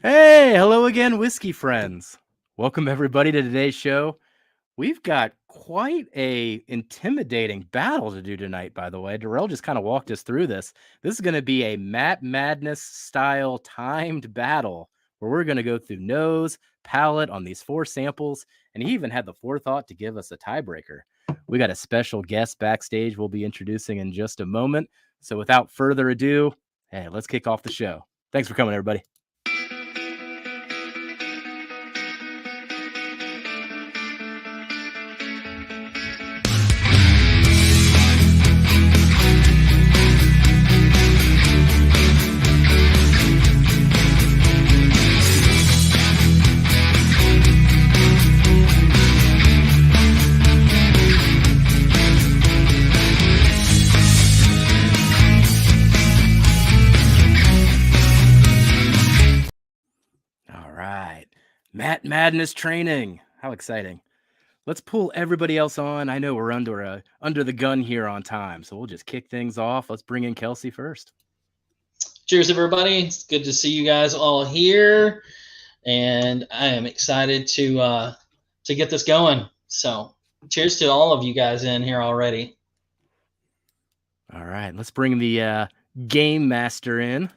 Hey, hello again, whiskey friends. Welcome everybody to today's show. We've got quite a intimidating battle to do tonight, by the way. Durell just kind of walked us through this. This is going to be a Matt Madness style timed battle where we're going to go through nose, palate on these 4 samples, and he even had the forethought to give us a tiebreaker. We got a special guest backstage we'll be introducing in just a moment. So without further ado, hey, let's kick off the show. Thanks for coming, everybody. Matt Madness training. How exciting. Let's pull everybody else on. I know we're under the gun here on time, so we'll just kick things off. Let's bring in Kelsey first. Cheers, everybody. It's good to see you guys all here, and I am excited to get this going. So cheers to all of you guys in here already. All right, let's bring the game master in.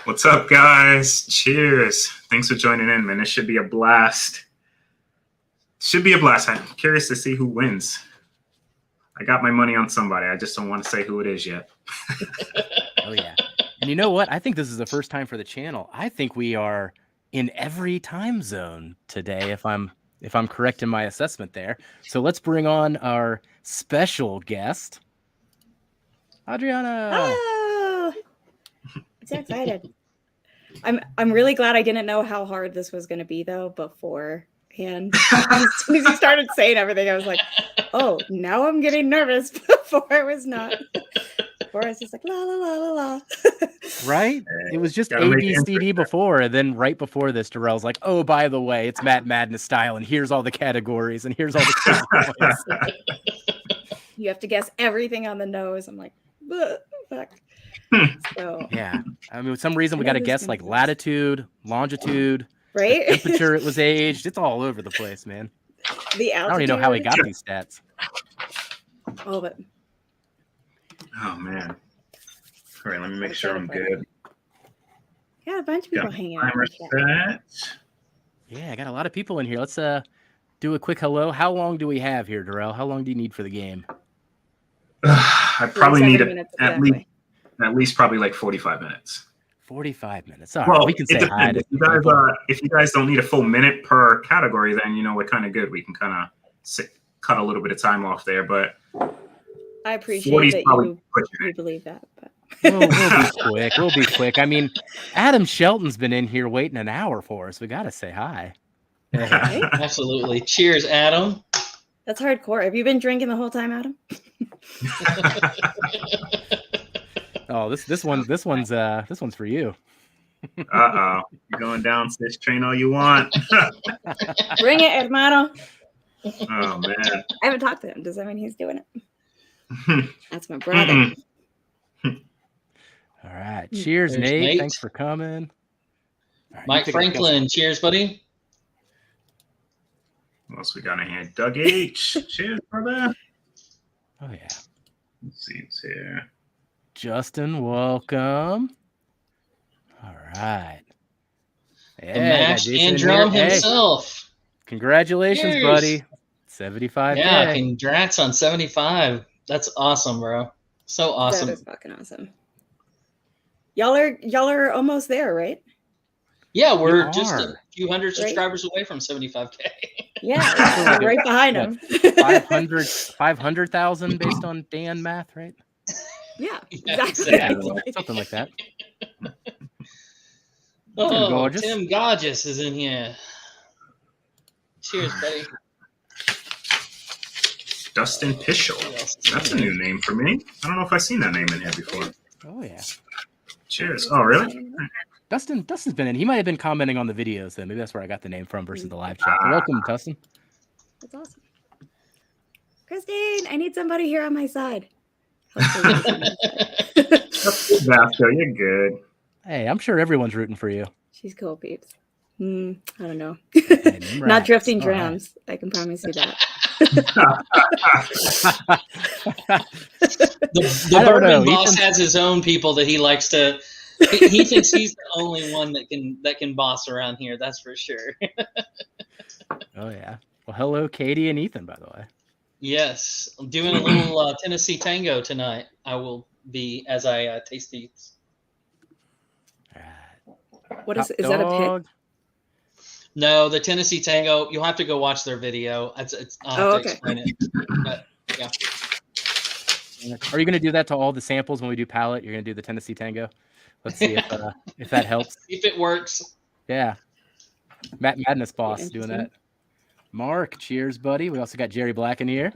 What's up, guys? Cheers. Thanks for joining in, man. This should be a blast. I'm curious to see who wins. I got my money on somebody. I just don't want to say who it is yet. Oh, yeah. And you know what? I think this is the first time for the channel. I think we are in every time zone today, if I'm correct in my assessment there. So let's bring on our special guest, Adriana. Oh, I'm so excited. I'm really glad I didn't know how hard this was going to be, though, beforehand. As soon as you started saying everything, I was like, oh, now I'm getting nervous. Before I was not. Before I was just like, la, la, la, la, la. Right? It was just ABCD before, and then right before this, Durell's like, oh, by the way, it's Matt Madness style, and here's all the categories, and here's all the You have to guess everything on the nose. I'm like, fuck. So yeah, I mean, for some reason we got to guess like latitude, longitude, right? The temperature it was aged. It's all over the place, man. The altitude. I don't even know how he got these stats. All of it. Oh man! All right, let me make sure I'm good. Got a bunch of people hanging out. Yeah, I got a lot of people in here. Let's do a quick hello. How long do we have here, Durell? How long do you need for the game? I probably need at least probably like 45 minutes. 45 minutes. All right, we can say hi. If you guys don't need a full minute per category, then we're kind of good. We can kind of cut a little bit of time off there, but I appreciate that you believe that. But. We'll be quick. We'll be quick. I mean, Adam Shelton's been in here waiting an hour for us. We got to say hi. Right? Absolutely. Cheers, Adam. That's hardcore. Have you been drinking the whole time, Adam? Oh, this one's for you. Uh-oh. You're going down this train all you want. Bring it, hermano. Oh, man. I haven't talked to him. Does that mean he's doing it? That's my brother. All right. Cheers, Nate. Thanks for coming. Right, Mike Franklin. Cheers, buddy. What else we got in here? Doug H. Cheers, brother. Oh, yeah. Let's see what's here. Justin, welcome. All right. Yeah, the mash and drum himself. Congratulations, Cheers. Buddy. 75. Yeah, congrats on 75. That's awesome, bro. So awesome. That is fucking awesome. Y'all are almost there, right? Yeah, we're just a few hundred subscribers away from 75K. Yeah, right behind him. 500,000 based on Dan math, right? Yeah, exactly. Yeah, something like that. Oh, Tim Gorgeous is in here. Cheers, buddy. Dustin Pischel. That's a new name for me. I don't know if I've seen that name in here before. Oh, yeah. Cheers. Oh, really? Dustin's been in. He might have been commenting on the videos, then. Maybe that's where I got the name from versus the live chat. Welcome, Dustin. That's awesome. Christine, I need somebody here on my side. Vasco, you're good. Hey, I'm sure everyone's rooting for you. She's cool, peeps. I don't know. Hey, Not drifting all right. drams. I can promise you that. The bourbon boss has his own people that he likes to. He thinks he's the only one that can boss around here. That's for sure. Oh yeah. Well, hello, Katie and Ethan, by the way. Yes, I'm doing a little Tennessee Tango tonight. I will be as I taste these. What is that a pit? No, the Tennessee Tango. You'll have to go watch their video. I'll have to explain it. But, yeah. Are you going to do that to all the samples when we do palette? You're going to do the Tennessee Tango. Let's see if that helps. See if it works. Yeah. Matt Madness Boss doing that. Mark, cheers, buddy. We also got Jerry Black in here.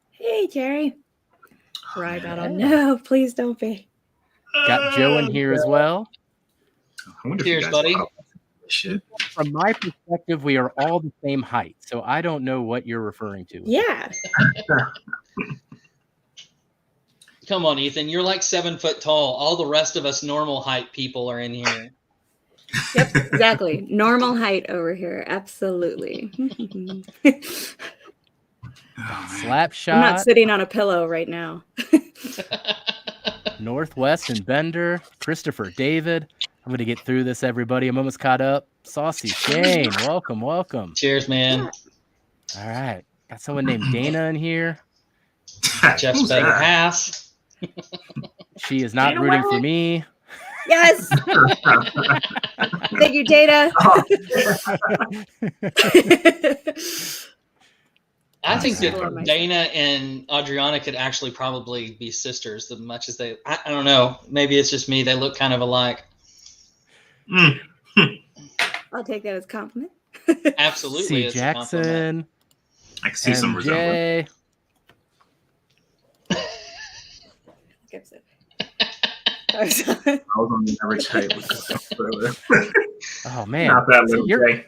Hey, Jerry. Right battle. No, please don't be. Got Joe in here as well. Cheers, buddy. Shit. From my perspective, we are all the same height, so I don't know what you're referring to. Yeah. Come on, Ethan. You're like 7 foot tall. All the rest of us normal height people are in here. Yep, exactly. Normal height over here. Absolutely. Slap shot. I'm not sitting on a pillow right now. Northwest and Bender. Christopher David. I'm going to get through this, everybody. I'm almost caught up. Saucy Shane. Welcome. Cheers, man. All right. Got someone named Dana in here. Jeff's better half. She is not rooting for me. Yes. Thank you, Dana. I think that Dana and Adriana could actually probably be sisters as much as they. I don't know. Maybe it's just me. They look kind of alike. I'll take that as a compliment. Absolutely. C. Jackson. I can see some resemblance. I was on the average height with Oh man, not that little guy.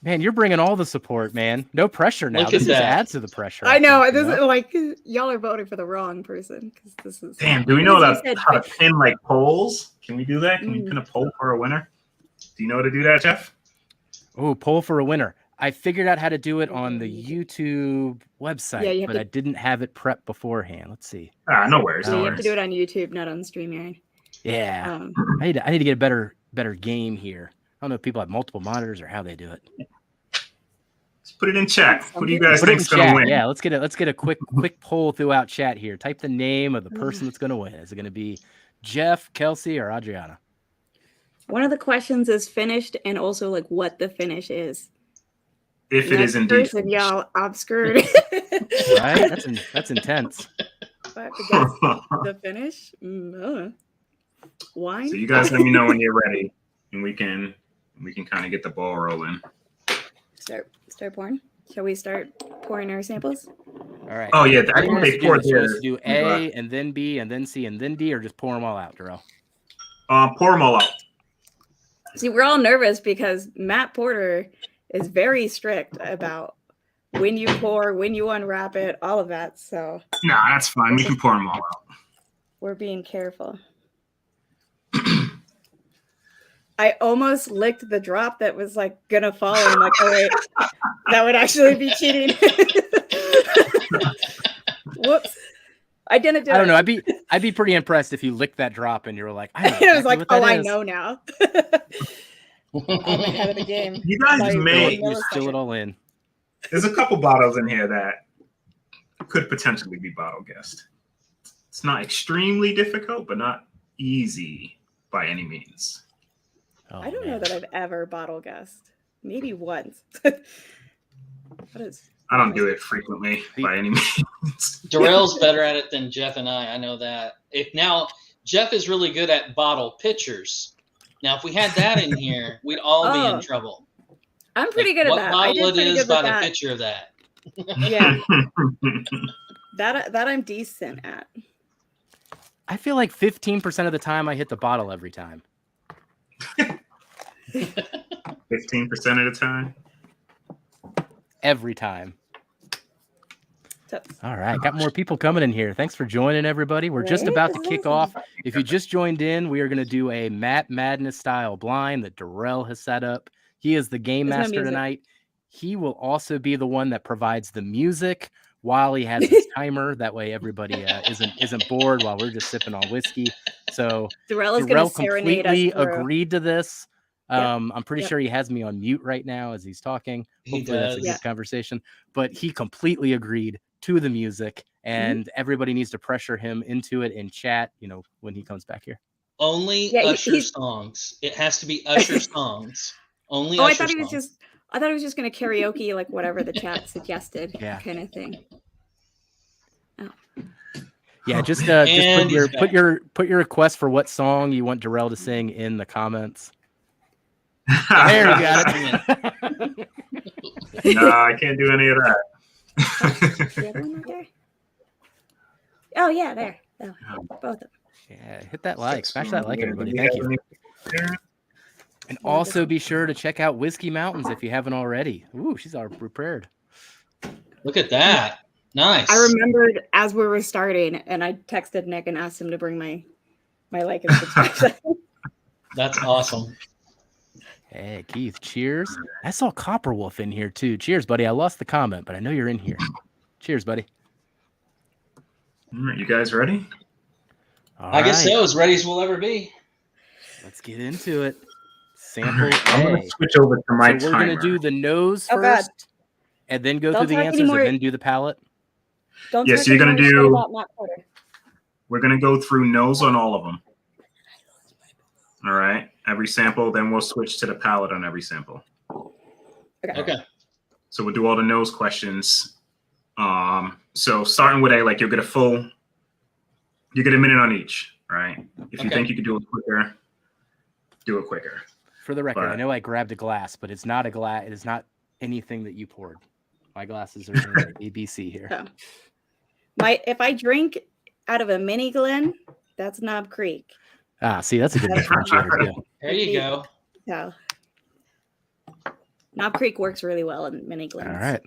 Man, you're bringing all the support, man. No pressure now. This just adds to the pressure. I know. This is like y'all are voting for the wrong person because this is. Damn. Do we know how to pin like polls? Can we do that? Can we pin a poll for a winner? Do you know how to do that, Jeff? Oh, poll for a winner. I figured out how to do it on the YouTube website, but I didn't have it prepped beforehand. Let's see. No worries. You have to do it on YouTube, not on StreamYard. Yeah. I need to get a better game here. I don't know if people have multiple monitors or how they do it. Let's put it in chat. Who do you guys think is going to win? Yeah, let's get a quick poll throughout chat here. Type the name of the person that's going to win. Is it going to be Jeff, Kelsey, or Adriana? One of the questions is finished, and also like what the finish is. If it is indeed, person, y'all, I'm screwed. Right? That's intense. If I have to guess the finish, wine. So you guys let me know when you're ready, and we can kind of get the ball rolling. Start pouring. Shall we start pouring our samples? All right. Oh yeah, I think they poured theirs. Do A and then B and then C and then D, or just pour them all out, Durell? Pour them all out. See, we're all nervous because Matt Porter is very strict about when you pour, when you unwrap it, all of that. So nah, that's fine. We can pour them all out. We're being careful. I almost licked the drop that was like gonna fall. And I'm like, oh wait, that would actually be cheating. Whoops. I didn't do it. I don't know. I'd be pretty impressed if you licked that drop and you were like, I know it was like, oh, I know now. I'm ahead of the game. You guys may fill it all in. There's a couple bottles in here that could potentially be bottle guessed. It's not extremely difficult, but not easy by any means. Oh, I don't know that I've ever bottle guessed. Maybe once. I don't do it frequently by any means. Durell's better at it than Jeff and I know that. Jeff is really good at bottle pitchers. Now, if we had that in here, we'd all be in trouble. I'm pretty good at that. What bottle it is by the picture of that. Yeah. that I'm decent at. I feel like 15% of the time I hit the bottle every time. 15% of the time? Every time. All right, got more people coming in here. Thanks for joining, everybody. We're just Right? about to This is kick awesome. off. If you just joined in, we are going to do a Matt Madness style blind that Durell has set up. He is the game There's no master music. tonight. He will also be the one that provides the music while he has his timer. That way, everybody isn't bored while we're just sipping on whiskey. So Durell is going to serenade us completely through. agreed to this. Yep. I'm pretty Yep. sure he has me on mute right now as he's talking. He Hopefully that's a does. Yeah. good conversation. But he completely agreed to the music, and everybody needs to pressure him into it in chat, when he comes back here. Only Yeah, Usher songs. It has to be Usher songs. Only Oh, Usher I thought he was songs. just going to karaoke like whatever the chat suggested, Yeah. kind of thing. Yeah, just And put your request for what song you want Durell to sing in the comments. There we got it. No, I can't do any of that. The other one right there? Oh yeah, there. Oh, both of them. Yeah, hit that like, smash that like, Yeah, everybody. do we Thank have you. any- And also be sure to check out Whiskey Mountains if you haven't already. Ooh, she's all prepared. Look at that. Nice. I remembered as we were starting, and I texted Nick and asked him to bring my like and subscribe. That's awesome. Hey, Keith, cheers. I saw Copper Wolf in here too. Cheers, buddy. I lost the comment, but I know you're in here. Cheers, buddy. All right, you guys ready? All I guess right, so. As ready as we'll ever be. let's get into it. Sample I'm going A. to switch over to my So we're timer. going to do the nose Oh, God. first, and then go Don't through the talk answers, anymore. and then do the palette. Don't Yeah, talk so you're gonna anymore shit do- about Matt Porter. We're going to go through nose on all of them. All right. Every sample, then we'll switch to the palette on every sample. Okay. So we'll do all the nose questions. So starting with A, like you'll get a minute on each, right? If you Okay. think you can do it quicker, do it quicker. For the record, I But- know I grabbed a glass, but it's not a glass. It is not anything that you poured. My glasses are in ABC here. Oh. If I drink out of a mini Glen, that's Knob Creek. Ah, see, that's a good differentiator too. There you go. So Knob Creek works really well in mini Glens. All right.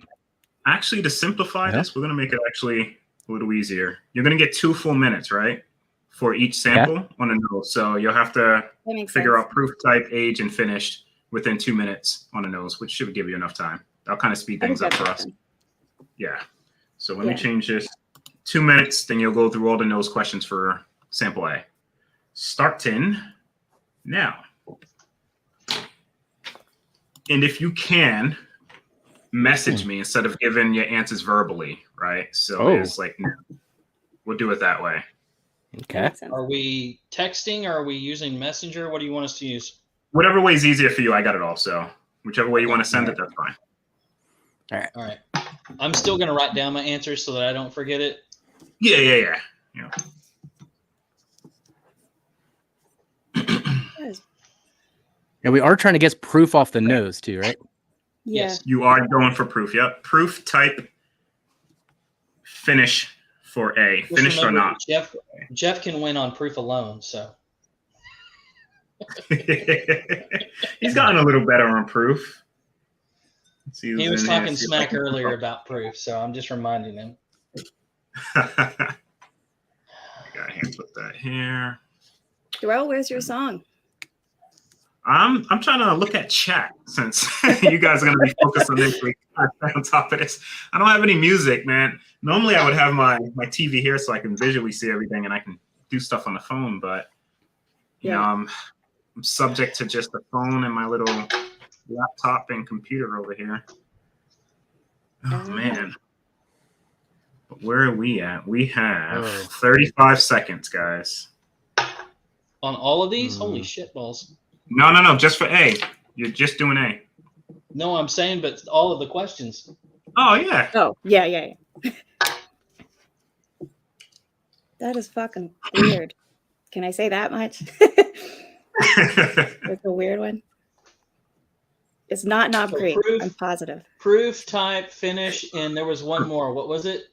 Actually, to simplify Yeah. this, we're going to make it actually a little easier. You're going to get 2 full minutes, right? For each sample on a nose. So you'll have to That makes figure sense. out proof type, age, and finished within 2 minutes on a nose, which should give you enough time. That'll kind of speed I think things up that's for us. awesome. Yeah. So let me Yeah. change this. 2 minutes, then you'll go through all the nose questions for sample A. Starting now. And if you can, message me instead of giving your answers verbally, right? So Oh. it's like, we'll do it that way. That Okay. makes sense. Are we texting or are we using Messenger? What do you want us to use? Whatever way is easier for you, I got it all. So whichever way you want to send it, that's fine. All right. I'm still going to write down my answers so that I don't forget it. Yeah. And we are trying to get proof off the nose too, right? Yeah. Yes. You are going for proof. Yep. Proof type finish for A. Just Finished or remember, not. Jeff can win on proof alone. So He's gotten a little better on proof. Let's see he who's was in here. talking See if I smack can- earlier about proof. So I'm just reminding him. I got to put that here. Durell, where's your song? I'm trying to look at chat since you guys are going to be focused on this week. On top of this, I don't have any music, man. Normally, I would have my TV here so I can visually see everything and I can do stuff on the phone. But you know, I'm subject to just the phone and my little laptop and computer over here. Oh man! But where are we at? We have 35 seconds, guys. On all of these? Holy shit balls. No, just for A. You're just doing A. No, I'm saying, but all of the questions. Oh yeah. Oh, yeah. That is fucking weird. Can I say that much? It's a weird one. It's not Knob So Creek. proof- I'm positive. Proof, type, finish, and there was one more. What was it?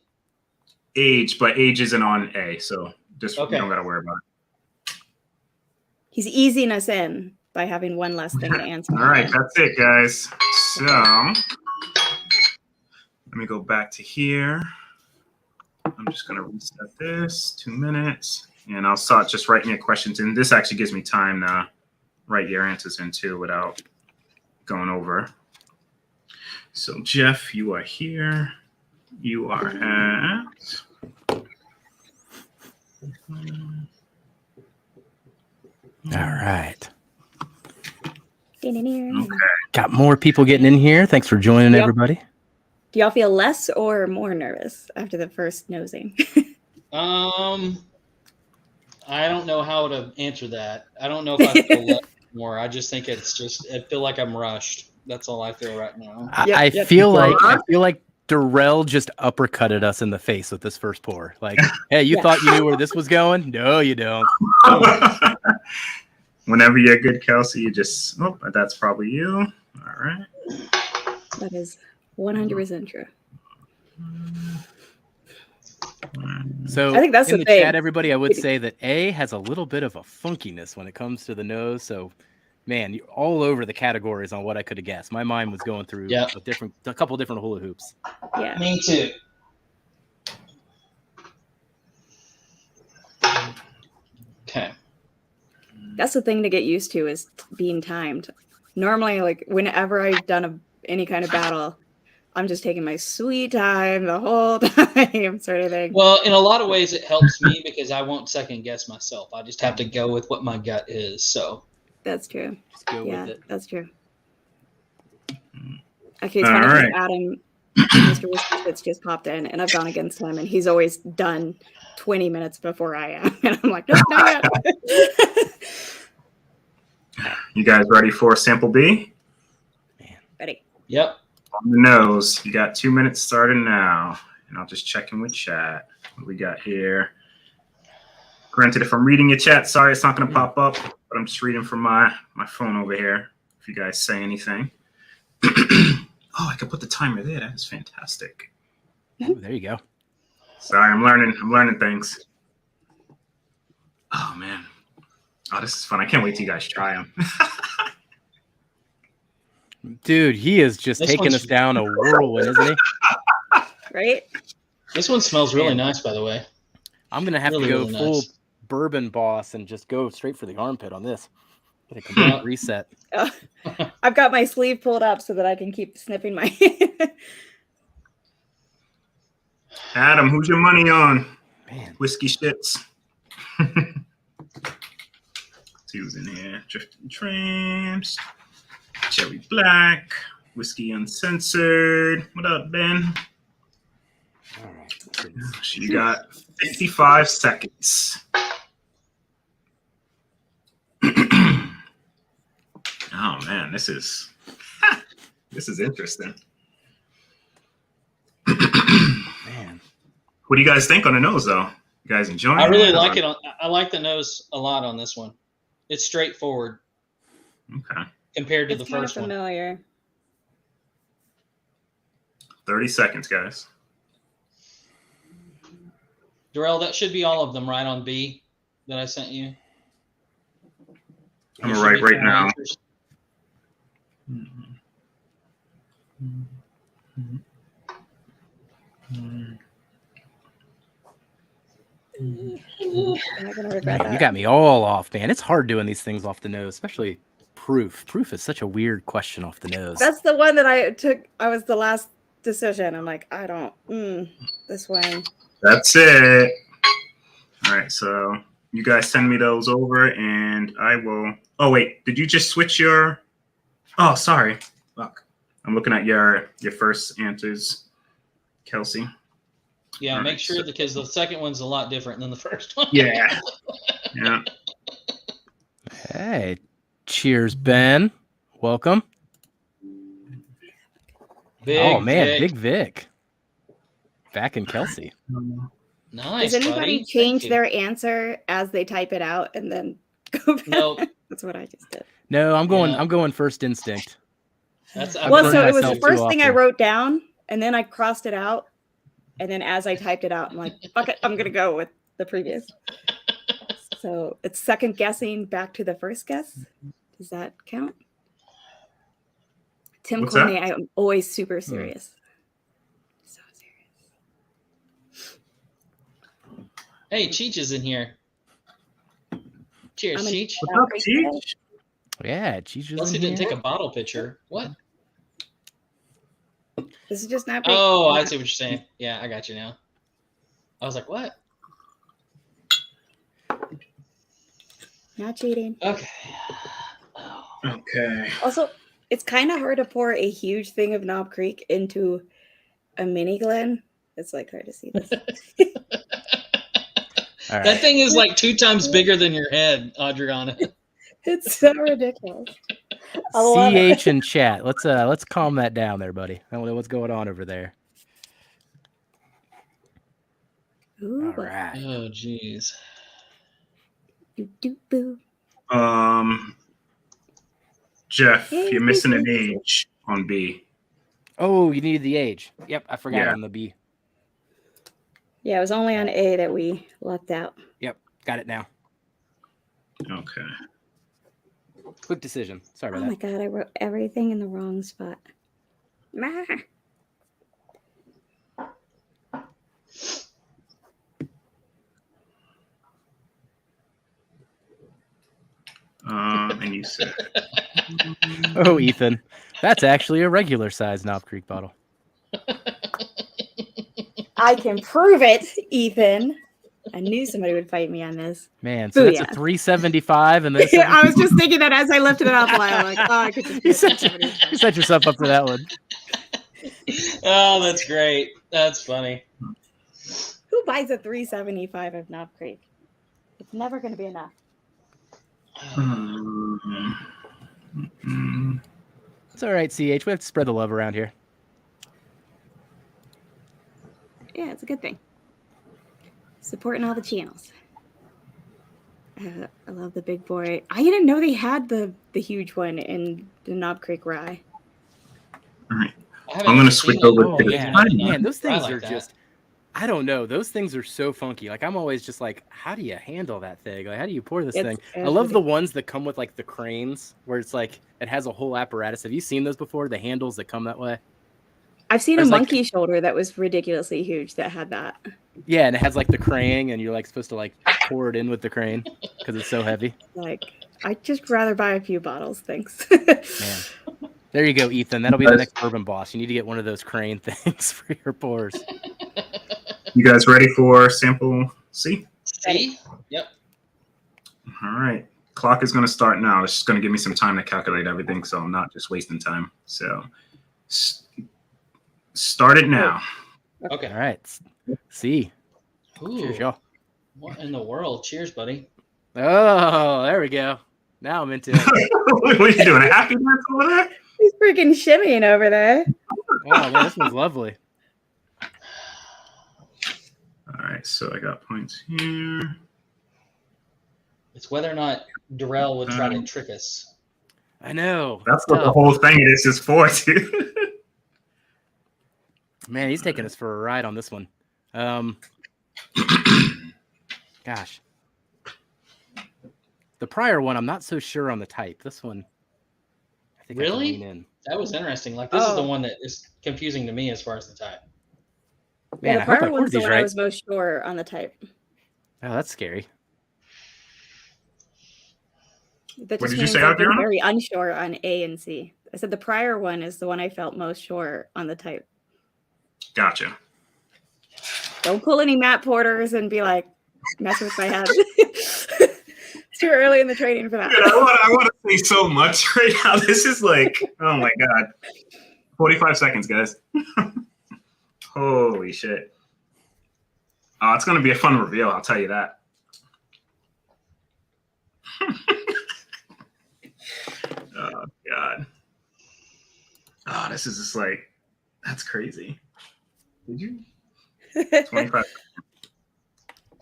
Age, but age isn't on A, so just Okay. you don't gotta worry about it. He's easing us in by having one less thing to answer. All right, that's it, guys. So let me go back to here. I'm just going to reset this, 2 minutes, and I'll start just writing your questions in. This actually gives me time to write your answers in too without going over. So Jeff, you are here. You are at... All right. Okay. Got more people getting in here. Thanks for joining, Yep. everybody. Do y'all feel less or more nervous after the first nosing? I don't know how to answer that. I don't know if I feel less more. I just think I feel like I'm rushed. That's all I feel right now. I feel like Durell just uppercutted us in the face with this first pour. Like, hey, you thought you knew where this was going? No, you don't. Whenever you're good, Kelsey, you just, that's probably you. All right. That is 100% true. So I think that's in the the chat, thing. everybody, I would say that A has a little bit of a funkiness when it comes to the nose. So, man, you're all over the categories on what I could have guessed. My mind was going through a couple different hula hoops. Yeah. Me too. Okay. That's the thing to get used to is being timed. Normally, like whenever I've done any kind of battle, I'm just taking my sweet time the whole time, sort of thing. Well, in a lot of ways, it helps me because I won't second guess myself. I just have to go with what my gut is. So that's true. Just go with it. That's true. Okay, it's funny because Adam, Mr. Whiskey just popped in, and I've gone against him, and he's always done 20 minutes before I am, and I'm like, nope, not yet. You guys ready for sample B? Ready. Yep. On the nose. You got 2 minutes starting now. And I'll just check in with chat. What we got here? Granted, if I'm reading your chat, sorry it's not going to pop up, but I'm just reading from my phone over here. If you guys say anything. Oh, I could put the timer there. That is fantastic. Oh, there you go. Sorry, I'm learning things. Oh, man. Oh, this is fun. I can't wait till you guys try them. Dude, he is just taking us down a whirlwind, isn't he? Right? This one smells really nice, by the way. I'm going to have to go full bourbon boss and just go straight for the armpit on this. Get a complete reset. I've got my sleeve pulled up so that I can keep snipping my... Adam, who's your money on? Man. Whiskey shits. See who's in here. Drifting Tramps. Cherry Black. Whiskey Uncensored. What up, Ben? All right. You got 55 seconds. Oh, man, this is interesting. Man. What do you guys think on the nose, though? You guys enjoying it? I really like it. I like the nose a lot on this one. It's straightforward. Okay. Compared to the first one. Familiar. 30 seconds, guys. Durell, that should be all of them, right, on B that I sent you? I'm going to write right now. Man, you got me all off, man. It's hard doing these things off the nose, especially proof. Proof is such a weird question off the nose. That's the one that I took. I was the last decision. I'm like, I don't. This one. That's it. All right, so you guys send me those over, and I will. Oh wait, did you just switch your? Oh, sorry. Look, I'm looking at your first answers, Kelsey. Yeah, make sure because the second one's a lot different than the first one. Yeah. Yeah. Hey, cheers, Ben. Welcome. Big Vic. Back in Kelsey. Nice. Does anybody change their answer as they type it out and then go back? No. That's what I just did. No, I'm going first instinct. Well, so it was the first thing I wrote down, and then I crossed it out, and then as I typed it out, I'm like, fuck it, I'm gonna go with the previous. So it's second guessing back to the first guess. Does that count? Tim called me. I'm always super serious. So serious. Hey, Cheech is in here. Cheers, I'm in- Cheech. What's up, Cheech? Yeah, Cheech is Unless in he didn't here. take a bottle picture. What? This is just not. Oh, I see what you're saying. Yeah, I got you now. I was like, what? Not cheating. Okay. Okay. Also, it's kind of hard to pour a huge thing of Knob Creek into a mini Glen. It's like hard to see this. All right. That thing is like 2 times bigger than your head, Adriana. It's so ridiculous. I love it. CH in chat. Let's calm that down there, buddy. I don't know what's going on over there. Ooh, All right. Oh, jeez. Doo, doo, boo. Jeff, Hey, you're missing an hey, hey. age on B. Oh, you needed the age. Yep, I forgot Yeah. on the B. Yeah, it was only on A that we left out. Yep, got it now. Okay. Quick decision. Sorry Oh about my god, I wrote everything in the wrong spot. Mah. And you said that. Oh, Ethan, that's actually a regular size Knob Creek bottle. I can prove it, Ethan. I knew somebody would fight me on this. Man, so that's a Booyah. 375, and then I was just thinking that as I lifted it up, I'm like, oh, I could just. you set yourself up for that one. Oh, that's great. That's funny. Who buys a 375 of Knob Creek? It's never going to be enough. It's all right, CH. We have to spread the love around here. Yeah, it's a good thing. Supporting all the channels. I love the big boy. I didn't know they had the huge one in the Knob Creek Rye. All right. I haven't I'm gonna ever switch seen over it. to the yeah. tiny Man, one. those things like are that. just, I don't know. Those things are so funky. Like, I'm always just like, how do you handle that thing? Like, how do you pour this thing? I love the ones that come with like the cranes where it's like, it has a whole apparatus. Have you seen those before? The handles that come that way? I've seen There's a like- monkey shoulder that was ridiculously huge that had that. Yeah, and it has like the crane, and you're like supposed to like pour it in with the crane because it's so heavy. Like, I'd just rather buy a few bottles, thanks. Man. There you go, Ethan. That'll be the next bourbon boss. You need to get one of those crane things for your pours. You guys ready for sample C? See? Yep. All right. Clock is going to start now. It's just going to give me some time to calculate everything, so I'm not just wasting time. So start it now. Okay. All right. See. Ooh, Cheers, y'all. what in the world? Cheers, buddy. Oh, there we go. Now I'm into it. What are you doing? A happy dance over there? He's freaking shimmying over there. Oh, man, this one's lovely. All right. So I got points here. It's whether or not Durell would try to trick us. I know. That's what the Tough. whole thing is for, too. Man, he's taking us for a ride on this one. Gosh. The prior one, I'm not so sure on the type. This one, I think I can Really? lean in. That was interesting. Like, this is the Oh. one that is confusing to me as far as the type. Man, Yeah, I the hope I prior poured one's the these one I right. was most sure on the type. Oh, that's scary. That What just did you means say, I've been Adriana? very unsure on A and C. I said the prior one is the one I felt most sure on the type. Gotcha. Don't pull any Matt Porters and be like, mess with my head. It's too early in the training for that. Dude, I want to say so much right now. This is like, oh my God. 45 seconds, guys. Holy shit. Oh, it's going to be a fun reveal, I'll tell you that. Oh, God. Oh, this is just like, that's crazy. Did you? 25.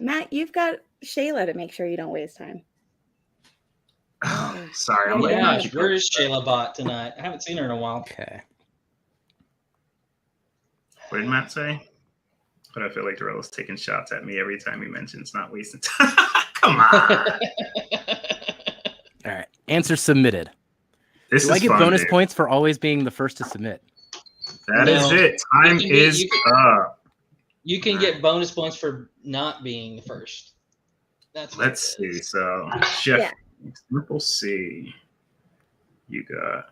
Matt, you've got Shayla to make sure you don't waste time. Oh, sorry. Yeah, I'm Oh, letting yeah, you where is Shayla Bot tonight? I haven't seen her in a while. Okay. What did Matt say? But I feel like Durell is taking shots at me every time he mentions not wasting time. Come on. All right. Answer submitted. This Do I is get fun, bonus dude. points for always being the first to submit? That is No. it. Time You can is up. You can get bonus points for not being first. That's what Let's it is. see. So, Jeff, Yeah. Triple C. You got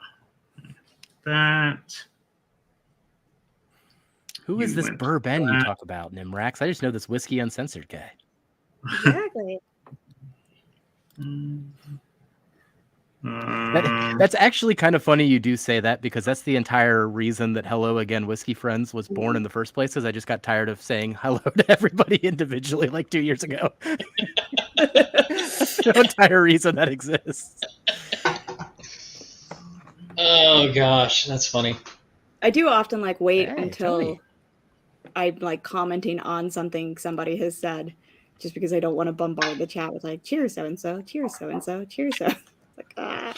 that. Who is You this went Burr Ben you that. talk about, Nimrax? I just know this Whiskey Uncensored guy. Exactly. That's actually kind of funny you do say that, because that's the entire reason that Hello Again Whiskey Friends was born in the first place, is I just got tired of saying hello to everybody individually like 2 years ago. That's the entire reason that exists. Oh gosh, that's funny. I do often like wait Hey, tell until me. I'm like commenting on something somebody has said, just because I don't want to bombard the chat with like cheers so and so, cheers so and so, cheers so. Like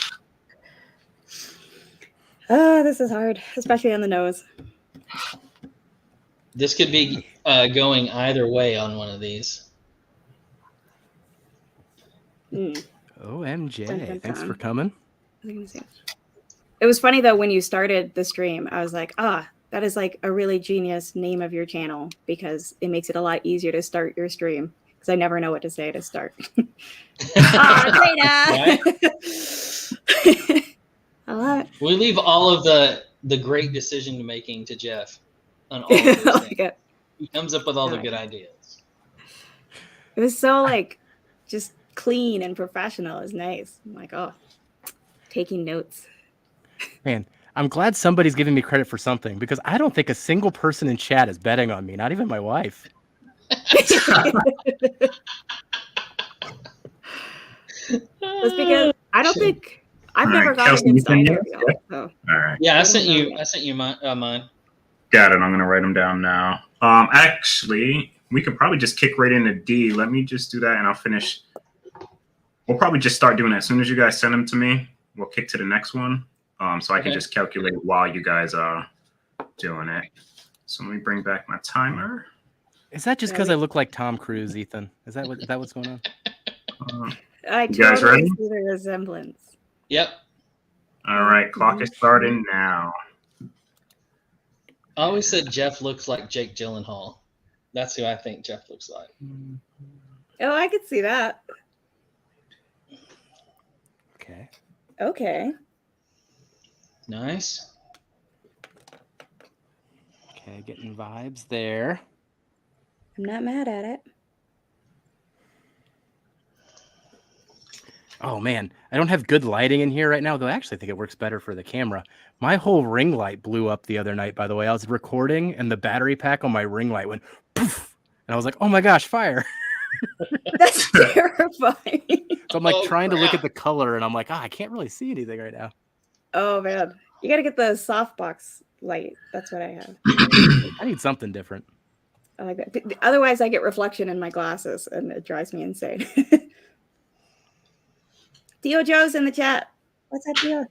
this is hard, especially on the nose. This could be going either way on one of these. OMJ. Dun, dun, Thanks dun. for coming. It was funny though when you started the stream. I was like, that is like a really genius name of your channel, because it makes it a lot easier to start your stream, because I never know what to say to start. Data! I love it. We leave all of the great decision making to Jeff on all of those things. He comes up with all the good ideas. It was so like just clean and professional. It was nice. I'm like, taking notes. Man, I'm glad somebody's giving me credit for something, because I don't think a single person in chat is betting on me, not even my wife. That's because I don't think I've never gone Kelsey, against you either of can- y'all. So. All right. Yeah, I sent you mine. Got it. I'm gonna write them down now. Actually, we could probably just kick right into D. Let me just do that, and I'll finish. We'll probably just start doing it as soon as you guys send them to me. We'll kick to the next one, so I can just calculate while you guys are doing it. So let me bring back my timer. Is that just because I look like Tom Cruise, Ethan? Is that what's going on? I You guys totally ready? see the resemblance. Yep. All right, clock is starting now. I always said Jeff looks like Jake Gyllenhaal. That's who I think Jeff looks like. Oh, I could see that. Okay. Nice. Okay, getting vibes there. I'm not mad at it. Oh man, I don't have good lighting in here right now, though I actually think it works better for the camera. My whole ring light blew up the other night, by the way. I was recording and the battery pack on my ring light went poof. And I was like, oh my gosh, fire. That's terrifying. So I'm like trying to look at the color and I'm like, I can't really see anything right now. Oh man. You gotta get the softbox light. That's what I have. I need something different. I like that. Otherwise I get reflection in my glasses and it drives me insane. Dio Joe's in the chat. What's up, Dio?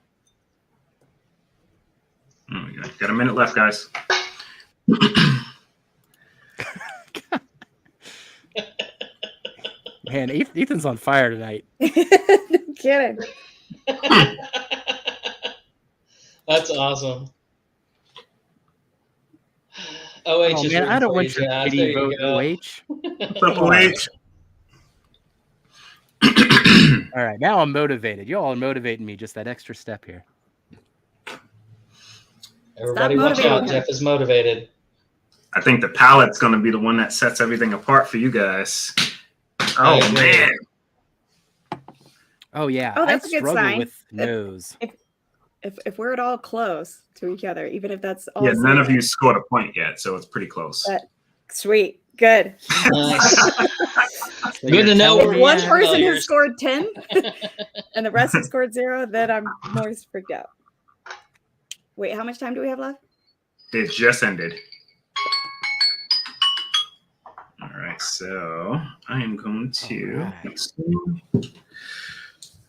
Oh, we got a minute left, guys. Man, Ethan's on fire tonight. No kidding. That's awesome. OH is man, I don't want your your kitty vote OH. What's up, OH? All right, now I'm motivated. You all are motivating me just that extra step here. Everybody watch out. Jeff is motivated. I think the palette's going to be the one that sets everything apart for you guys. Oh, man. Oh, yeah. Oh, that's I a good struggle sign. with nose. If we're at all close to each other, even if that's all. Yeah, none of you scored a point yet, so it's pretty close. Sweet. Good. Nice. Good to know. If one person has scored 10 and the rest have scored 0, then I'm more freaked out. Wait, how much time do we have left? It just ended. All right, so I am going to.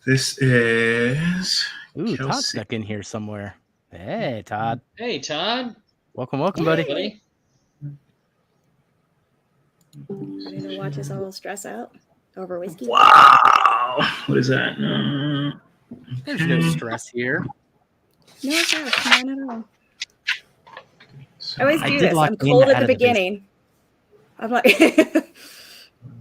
This is. Ooh, Todd stuck in here somewhere. Hey, Todd. Hey, Todd. Welcome, buddy. Ready to watch us all stress out over whiskey? Wow. What is that? There's no stress here. No stress. None at all. I always do did this. lock I'm in cold out at the of the beginning. I'm like,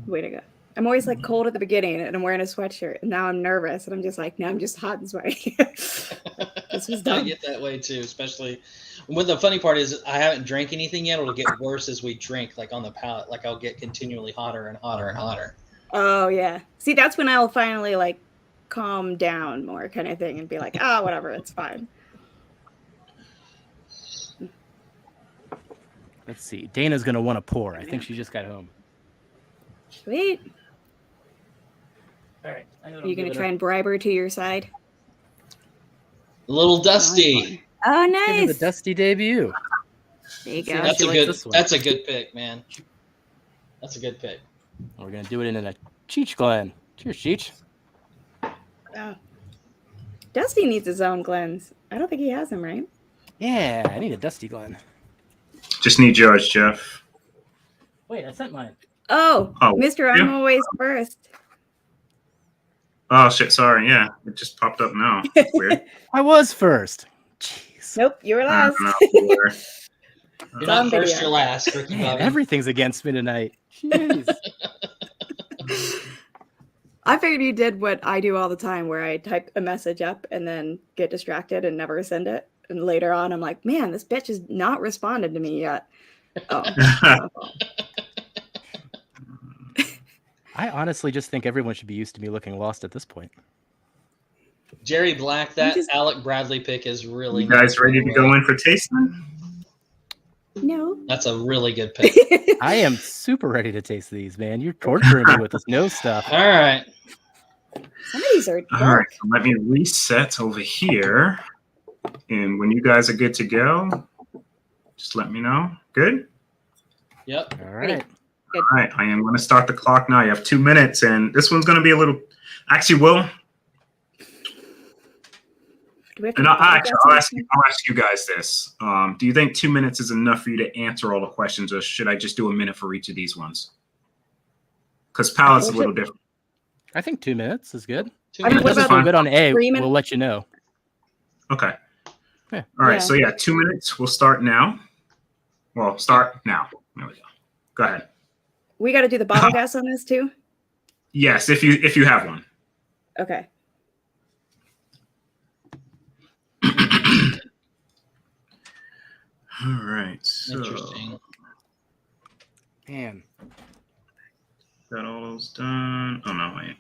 way to go. I'm always like cold at the beginning and I'm wearing a sweatshirt and now I'm nervous and I'm just like, now I'm just hot and sweaty. This was I dumb. get that way too, especially when the funny part is I haven't drank anything yet. It'll get worse as we drink, like on the palate. Like I'll get continually hotter and hotter and hotter. Oh yeah. See, that's when I'll finally like calm down more kind of thing and be like, whatever, it's fine. Let's see. Dana's gonna want to pour. I think she just got home. Sweet. All right. Are you gonna try and bribe her to your side? A little dusty. Oh, Give her the nice. dusty debut. There you See, go. that's That's a like good. this one. That's a good pick, man. That's a good pick. We're gonna do it in a Cheech Glen. Cheers, Cheech. Oh. Dusty needs his own Glens. I don't think he has them, right? Yeah, I need a Dusty Glen. Just need yours, Jeff. Wait, I sent mine. Oh, Oh, Mr. yeah. I'm always first. Oh shit! Sorry. Yeah, it just popped up now. Weird. I was first. Jeez. Nope, you were I last. don't know. Weird. You're It's not on first, video. you're last, Ricky Man, Bobby. everything's against me tonight. Jeez. I figured you did what I do all the time, where I type a message up and then get distracted and never send it. And later on, I'm like, man, this bitch has not responded to me yet. Oh. I honestly just think everyone should be used to me looking lost at this point. Jerry Black, that just- Alec Bradley pick is really. You guys nice, ready by to the go way. in for tasting? No. That's a really good pick. I am super ready to taste these, man. You're torturing me with this nose stuff. All right. Some of these are All right. dark. So let me reset over here, and when you guys are good to go, just let me know. Good. Yep. All right. All right. I am going to start the clock now. You have 2 minutes, and this one's going to be a little. Actually, Will. Do we have to And do I'll podcasts? ask you guys this. Do you think 2 minutes is enough for you to answer all the questions, or should I just do a minute for each of these ones? Because palate's a little different. I think 2 minutes is good. Two I mean, If what it doesn't about feel good on A, 3 minutes? we'll let you know. Okay. Yeah. All right. Yeah. So yeah, 2 minutes. We'll start now. Well, start now. There we go. Go ahead. We got to do the bottle gas on this too. Yes, if you have one. Okay. All right. So Interesting. Man, got all those done. Oh no, wait.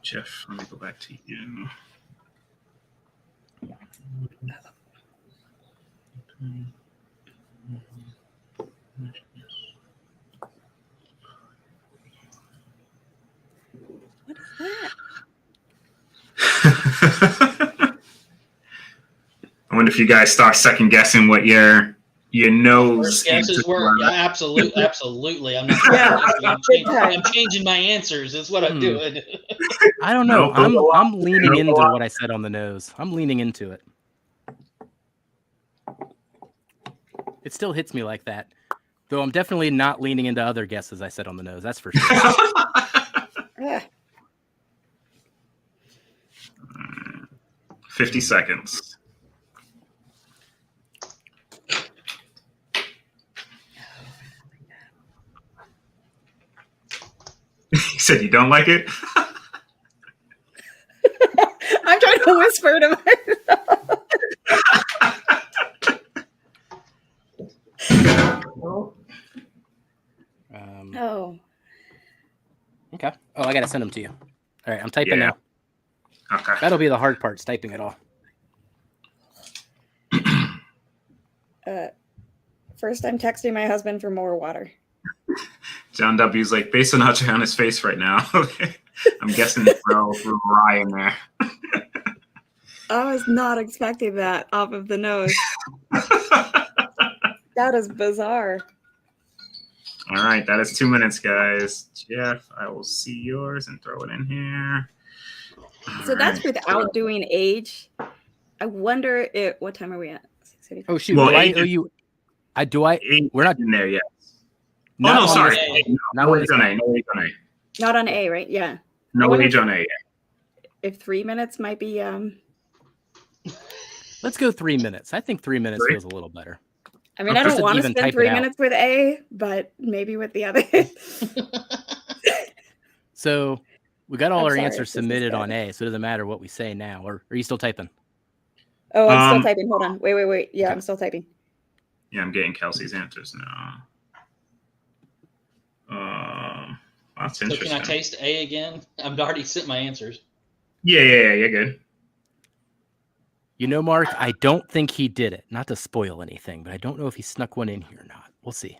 Jeff, let me go back to you. What is that? I wonder if you guys start second guessing what your nose First guesses answers were. Yeah, absolutely. I'm not. Yeah, I'm changing my answers. That's what I'm doing. I don't know. No, I'm leaning no, into go on. what I said on the nose. I'm leaning into it. It still hits me like that. Though I'm definitely not leaning into other guesses I said on the nose. That's for sure. Ah, 50 seconds. He said you don't like it? I'm trying to whisper to myself. Oh. Okay. Oh, I gotta send them to you. All right, I'm typing Yeah. now. Okay. That'll be the hard part, is typing it all. First, I'm texting my husband for more water. John W's like, based on Adriana's face right now, I'm guessing throw rye in there. I was not expecting that off of the nose. That is bizarre. All right, that is 2 minutes, guys. Jeff, I will see yours and throw it in here. So All that's right. without doing age. I wonder if what time are we at? 6:35. Oh shoot! Well, do I eight owe is- you? Do I? Eight We're not. in there yet. Not Oh, no, on sorry. this- A. Not No on age this on one. A. No age on A. Not on A, right? Yeah. No wonder age on A yet. If 3 minutes might be Let's go 3 minutes. I think 3 minutes 3? feels a little better. I mean, Okay. I Just don't want to even spend type it 3 out. minutes with A, but maybe with the other. So we got all I'm our sorry if answers this is submitted good. on A, so it doesn't matter what we say now. Or are you still typing? Oh, I'm still Um, typing. Hold on. Wait. Yeah, Okay. I'm still typing. Yeah, I'm getting Kelsey's answers now. That's So interesting. can I taste A again? I've already sent my answers. Yeah, you're good. You know, Mark, I don't think he did it. Not to spoil anything, but I don't know if he snuck one in here or not. We'll see.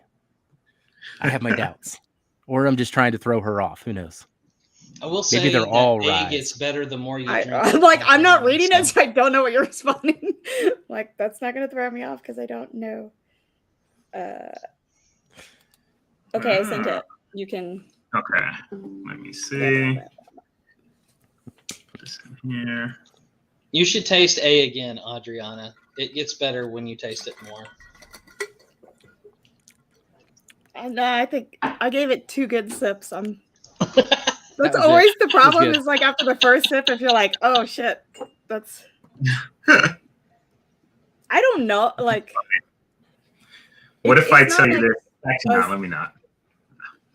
I have my doubts. Or I'm just trying to throw her off. Who knows? I will Maybe say they're that all A rise. gets better the more you drink. I'm like, I'm not alcohol, reading so. it, so I don't know what you're responding. Like, that's not going to throw me off because I don't know. Okay, I sent it. You can. Okay, let me see. Yeah. Put this in here. You should taste A again, Adriana. It gets better when you taste it more. And I think I gave it 2 good sips. That's was always it. the problem. good. Is like after the first sip, if you're like, oh shit, that's. I don't know. Like, What if I it's tell not you like- this? Actually, no, let me not.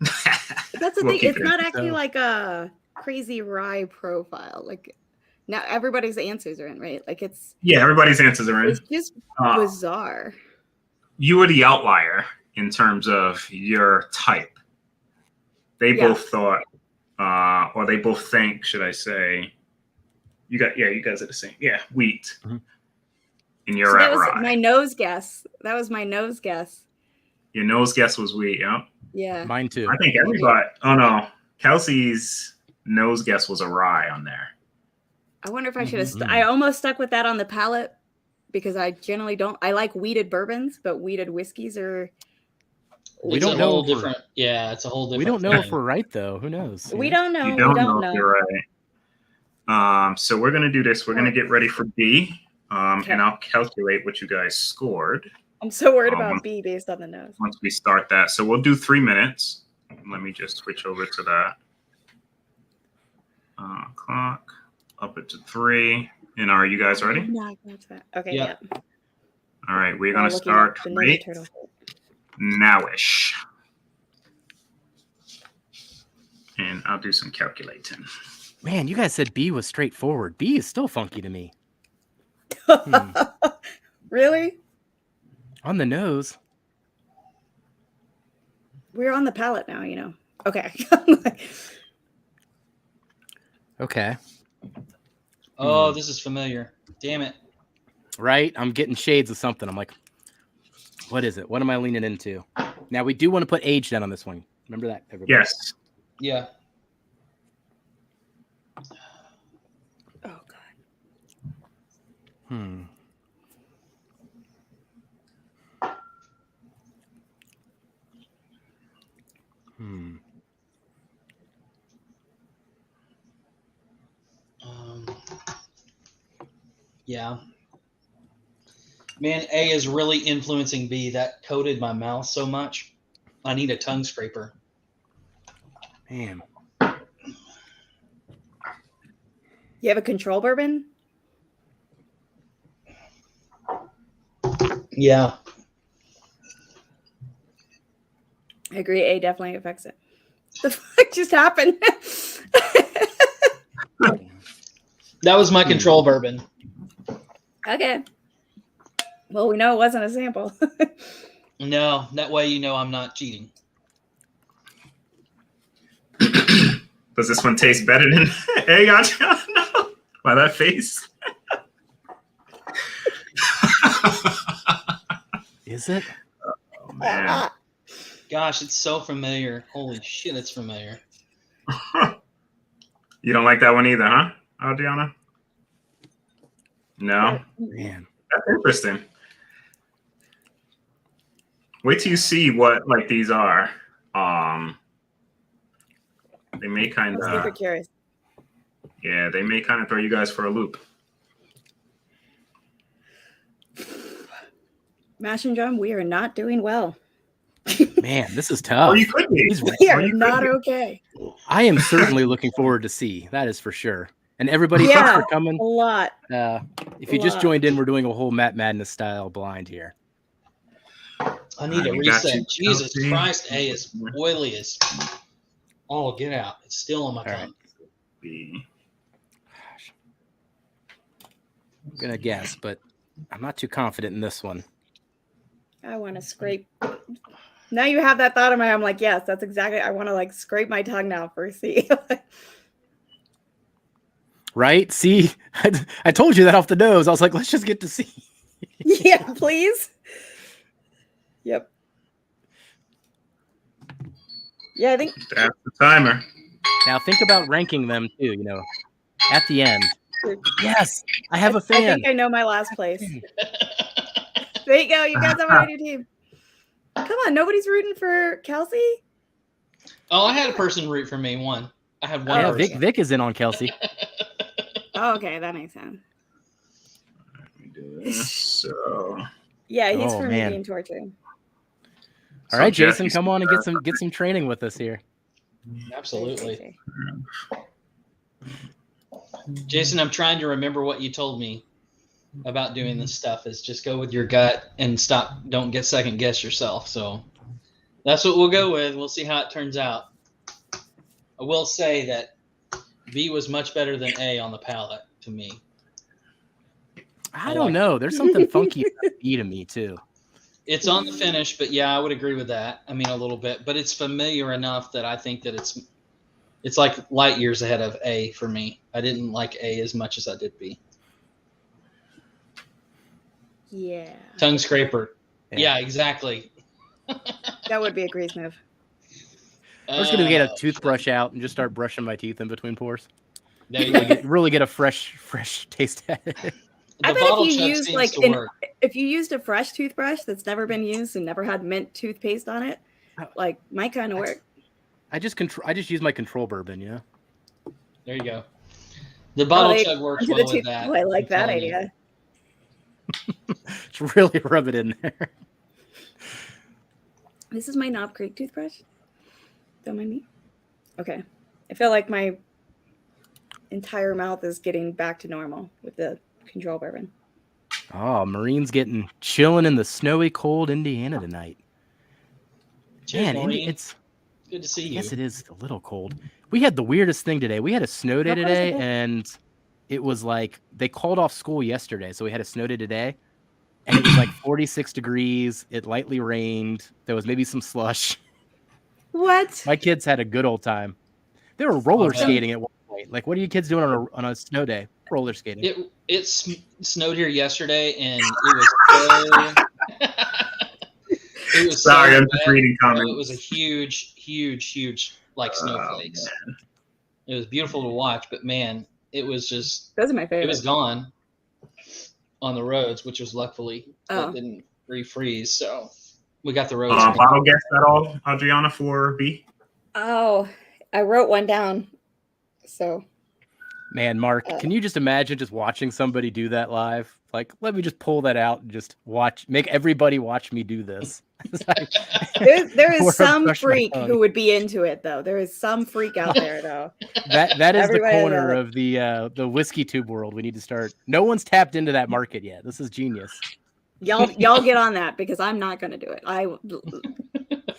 That's the We'll thing. keep It's it not in. actually So- like a crazy rye profile. Like now everybody's answers are in, right? Like it's Everybody's answers are in. it's just bizarre. You were the outlier in terms of your type. They both thought, or they both think, should I say, you guys are the same. Yeah, wheat. Mm-hmm. And you're So at that was rye. my nose guess. That was my nose guess. Your nose guess was wheat, yeah? Yeah. Mine too. I think everybody, oh no, Kelsey's nose guess was a rye on there. I wonder if I should have. Mhm. I almost stuck with that on the palate because I generally don't. I like wheated bourbons, but wheated whiskeys are. We It's don't a know whole if we're- different. Yeah, it's a whole different. We don't know if thing. we're right though. Who knows? We Yeah. don't know. You We don't don't know if know. you're right. So we're gonna do this. We're gonna get ready for B, Okay. and I'll calculate what you guys scored I'm so worried about B based on the nose. once we start that. So we'll do 3 minutes. Let me just switch over to that clock. Up it to 3. And are you guys ready? No, that's that. Okay. Yeah. Yeah. All right, we're While gonna looking start up the Ninja right Turtle. nowish. And I'll do some calculating. Man, you guys said B was straightforward. B is still funky to me. Really? On the nose. We're on the palate now, you know. Okay. Okay. Oh, this is familiar. Damn it. Right? I'm getting shades of something. I'm like, what is it? What am I leaning into? Now, we do want to put age down on this one. Remember that, everybody? Yes. Yeah. Oh God. Hmm. Hmm. Yeah. Man, A is really influencing B. That coated my mouth so much. I need a tongue scraper. Man. You have a control bourbon? Yeah. I agree. A definitely affects it. The fuck just happened? That was my control bourbon. Okay. Well, we know it wasn't a sample. No, that way you know I'm not cheating. Does this one taste better than A? No. By that face. Is it? Oh, man. Gosh, it's so familiar. Holy shit, it's familiar. You don't like that one either, huh, Adriana? No? Man. That's interesting. Wait till you see what like these are. They may kind I'm super of curious. they may kind of throw you guys for a loop. Mash and Drum, we are not doing well. Man, this is tough. Or you could be. These- We Or are you could not be. okay. I am certainly looking forward to C. That is for sure. And everybody, Yeah. thanks for coming. A lot. If you just Wow. joined in, we're doing a whole Matt Madness style blind here. I need to You got reset. you, Jesus Kelsey. Christ, A is oily as all get out. It's still on my All right. tongue. B. Gosh. I'm gonna guess, but I'm not too confident in this one. I want to scrape. Now you have that thought in my head. I'm like, yes, that's exactly. I want to like scrape my tongue now for C. Right? See, I told you that off the nose. I was like, let's just get to C. Yeah, please. Yep. Yeah, I think. That's the timer. Now think about ranking them too. At the end. Yes, I have a fan. I think I know my last place. There you go. You guys have a new team. Come on, nobody's rooting for Kelsey. Oh, I had a person root for me. One. I had one. Yeah, person. Vic is in on Kelsey. Oh, okay, that makes sense. Let me do this. So, Yeah, he's Oh, for man. me and Torture. All right, Jeff, Jason, you come see on and that? get some training with us here. Absolutely. Jason, I'm trying to remember what you told me about doing this stuff is just go with your gut and stop. Don't get second guess yourself. So that's what we'll go with. We'll see how it turns out. I will say that B was much better than A on the palate to me. I don't know. There's something funky about B to me too. It's on the finish, but yeah, I would agree with that. I mean, a little bit, but it's familiar enough that I think that it's like light years ahead of A for me. I didn't like A as much as I did B. Yeah. Tongue scraper. Yeah. Yeah, exactly. That would be a grease move. I'm just gonna get a toothbrush out and just start brushing my teeth in between pores. There you go. Really get a fresh taste at it. I The bet bottle if you chug used seems like to work. if you used a fresh toothbrush that's never been used and never had mint toothpaste on it, like might kind of work. I just use my control bourbon, There you go. The bottle they- chug works To the well with that. Oh, I like I'm that telling you. idea. Just really rub it in there. This is my Knob Creek toothbrush. Don't mind me. Okay. I feel like my entire mouth is getting back to normal with the control bourbon. Oh, Marine's chilling in the snowy, cold Indiana tonight. Cheers, Man, Maureen. it's Good to see you. yes, it is a little cold. We had the weirdest thing today. We had a snow day How far is today, it back? and it was like they called off school yesterday, so we had a snow day today, and it was like 46 degrees. It lightly rained. There was maybe some slush. What? My kids had a good old time. They were roller Okay. skating at one point. Like, what are you kids doing on a snow day? Roller skating. It snowed here yesterday, and it was so. It was Sorry, so I'm just wet, reading bro. comments. It was a huge like snowflakes. It was beautiful to watch, but man, it was just Those are my it favorite. was gone on the roads, which was luckily Oh. it didn't refreeze. So we got the roads. Bottle guess at all, Adriana, for B? Oh, I wrote one down. So Man, Mark, can you just imagine just watching somebody do that live? Like, let me just pull that out and just make everybody watch me do this. It's like, there Before I is some brush my freak tongue. who would be into it, though. There is some freak out there, though. that is the Everybody corner knows. of the whiskey tube world. We need to start. No one's tapped into that market yet. This is genius. Y'all get on that because I'm not going to do it.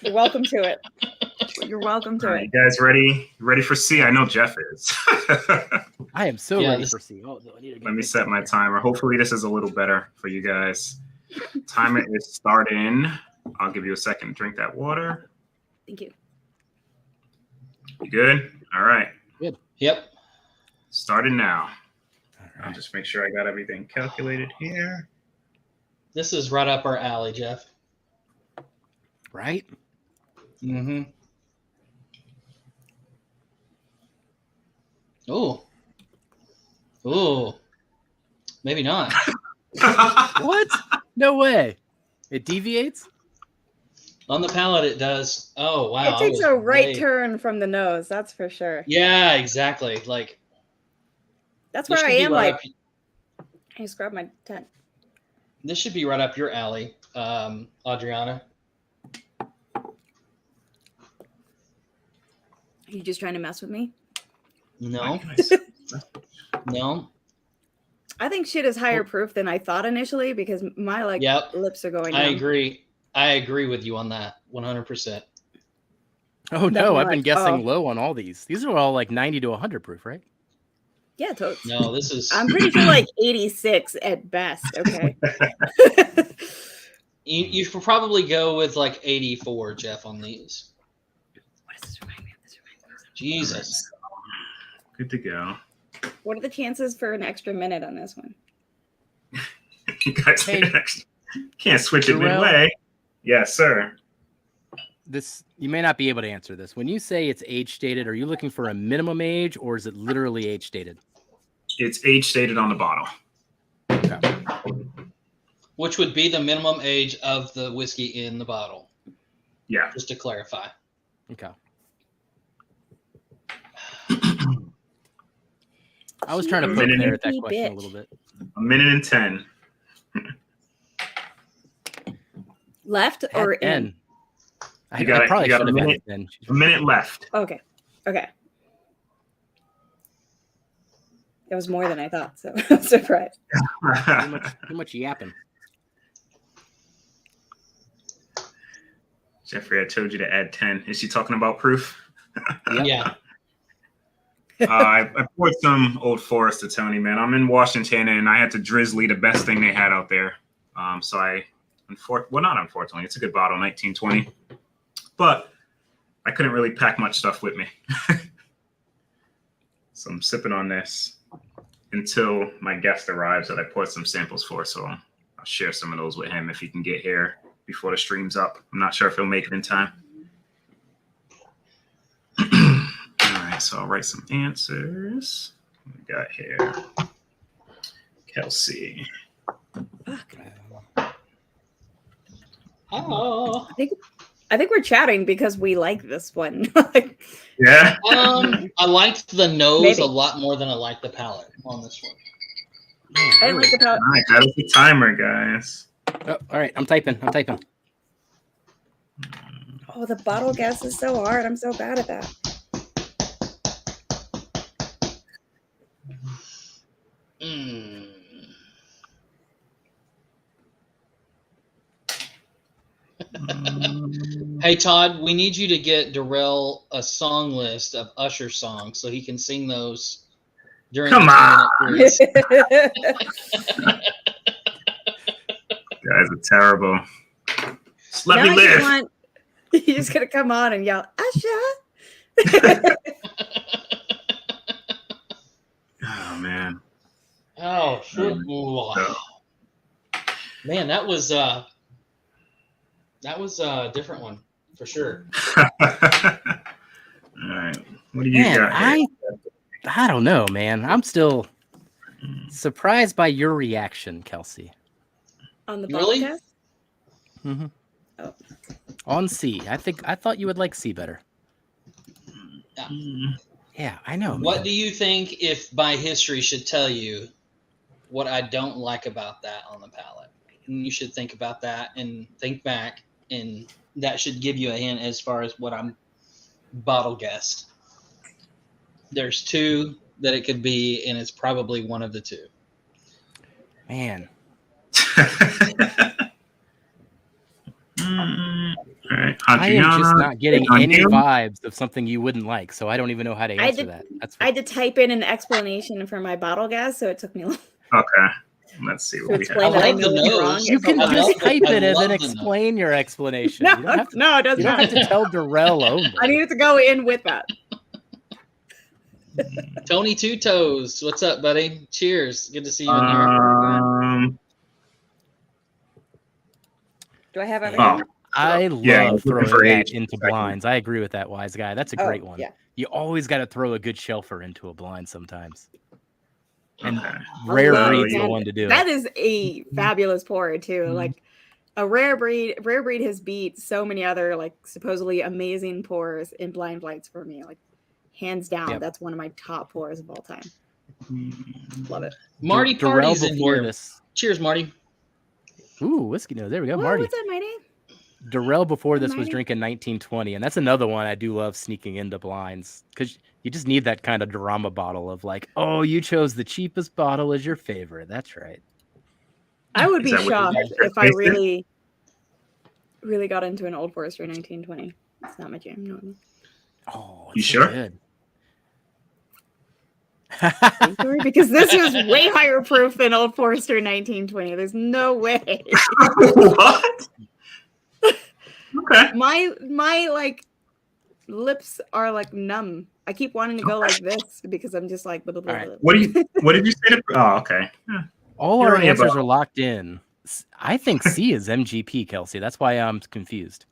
You're welcome to it. You're welcome to All it. right, you guys ready for C? I know Jeff is. I am so Yeah, ready this- for C. Oh, no, I need to get Let me this set in my here. timer. Hopefully this is a little better for you guys. Timer is starting. I'll give you a second to drink that water. Thank you. You good? All right. Yep. Starting now. All I'll right. just make sure I got everything calculated here. This is right up our alley, Jeff. Right? Mm-hmm. Oh. Oh. Maybe not. What? No way. It deviates? On the palate, it does. Oh, wow. It takes a right way- turn from the nose, that's for sure. Yeah, exactly. Like, That's this where I should be am. right Like, up- I scrub my tent. this should be right up your alley, Adriana. Are you just trying to mess with me? No, Nice. no. I think shit is higher proof than I thought initially because my Yep. lips are going. I numb. agree. I agree with you on that 100%. Oh no, I've been much. guessing Oh. low on all these. These are all like 90 to 100 proof, right? Yeah, totes. No, this is. I'm pretty sure like 86 at best. Okay. You should probably go with like 84, Jeff, on these. What does this remind me of? Jesus. Good to go. What are the chances for an extra minute on this one? You guys Hey, can't switch it Durell. midway. Yes, sir. This you may not be able to answer this. When you say it's age stated, are you looking for a minimum age or is it literally age stated? It's age stated on the bottle. Okay. Which would be the minimum age of the whiskey in the bottle. Yeah. Just to clarify. Okay. I was trying to poke there at that question a little bit. A minute and 10. Left or in? I got it. probably You got should a have minute. had it in. A minute left. Okay. Okay. It was more than I thought, so I'm surprised. Too much yapping. Jeffrey, I told you to add 10. Is she talking about proof? Yep. Yeah. I poured some Old Forester, Tony, man. I'm in Washington, and I had to drizzly the best thing they had out there. So not unfortunately, it's a good bottle, 1920. But I couldn't really pack much stuff with me. So I'm sipping on this until my guest arrives that I poured some samples for. So I'll share some of those with him if he can get here before the stream's up. I'm not sure if he'll make it in time. All right, so I'll write some answers. What we got here? Kelsey. Oh. I think we're chatting because we like this one. Yeah. I liked the nose Maybe. a lot more than I liked the palate on this one. Man, I like the palate. All right, that is the timer, guys. Oh, all right, I'm typing. Oh, the bottle guess is so hard. I'm so bad at that. Hey, Todd, we need you to get Durell a song list of Usher songs so he can sing those during Come the on. periods. Guys are terrible. Just let Now me I live. just want you're just gonna come on and yell, Usher. Oh man. Oh, shit. Man, that was a different one for sure. All right. What do you got here? I don't know, man. I'm still surprised by your reaction, Kelsey. On the Really? bottle guess? Mm-hmm. Oh. On C. I thought you would like C better. Yeah, I know. What man. do you think, if by history should tell you what I don't like about that on the palate? And you should think about that and think back, and that should give you a hint as far as what I'm bottle guessed. There's two that it could be, and it's probably one of the two. Man. All right. I am just Adriana, not getting on any you? vibes of something you wouldn't like, so I don't even know how to answer that. I had to type in an explanation for my bottle guess, so it took me a long Okay. Let's see to what we have. explain that I I like the know it's nose. wrong. You can I just love type the- it I and then love the explain your explanation. No, You don't have to, no, it doesn't you don't have matter. to tell Durell only. I needed to go in with that. Tony Two Toes, what's up, buddy? Cheers. Good to see you in here. Do I have everything? I Yeah, love looking for throwing that age. into blinds. I agree with that, wise guy. That's a Oh, great one. yeah. You always got to throw a good shelfer into a blind sometimes. And Okay. rare love breed's the that. one to do That it. is a fabulous pour too. Like a rare breed has beat so many other like supposedly amazing pours in blind flights for me. Like hands down, Yep. that's one of my top pours of all time. Love it. Marty Durell Party's in before here. this. Cheers, Marty. Ooh, whiskey nose. There we go, Whoa, Marty. what's up, Mighty? Durell before this was Marty. drinking 1920, and that's another one I do love sneaking into blinds because you just need that kind of drama bottle of like, oh, you chose the cheapest bottle as your favorite. That's right. I would Is be that what you shocked guys if I tasted? really really got into an Old Forester 1920. It's not my jam normally. Oh, You it's so sure? good. Sorry, because this was way higher proof than Old Forester 1920. There's no way. What? Okay. My like lips are like numb. I keep wanting to go like this because I'm just like blah, blah, blah, All right. blah. What did you say to? Oh, okay. Yeah. All You're our only answers about- are locked in. I think C is MGP, Kelsey. That's why I'm confused.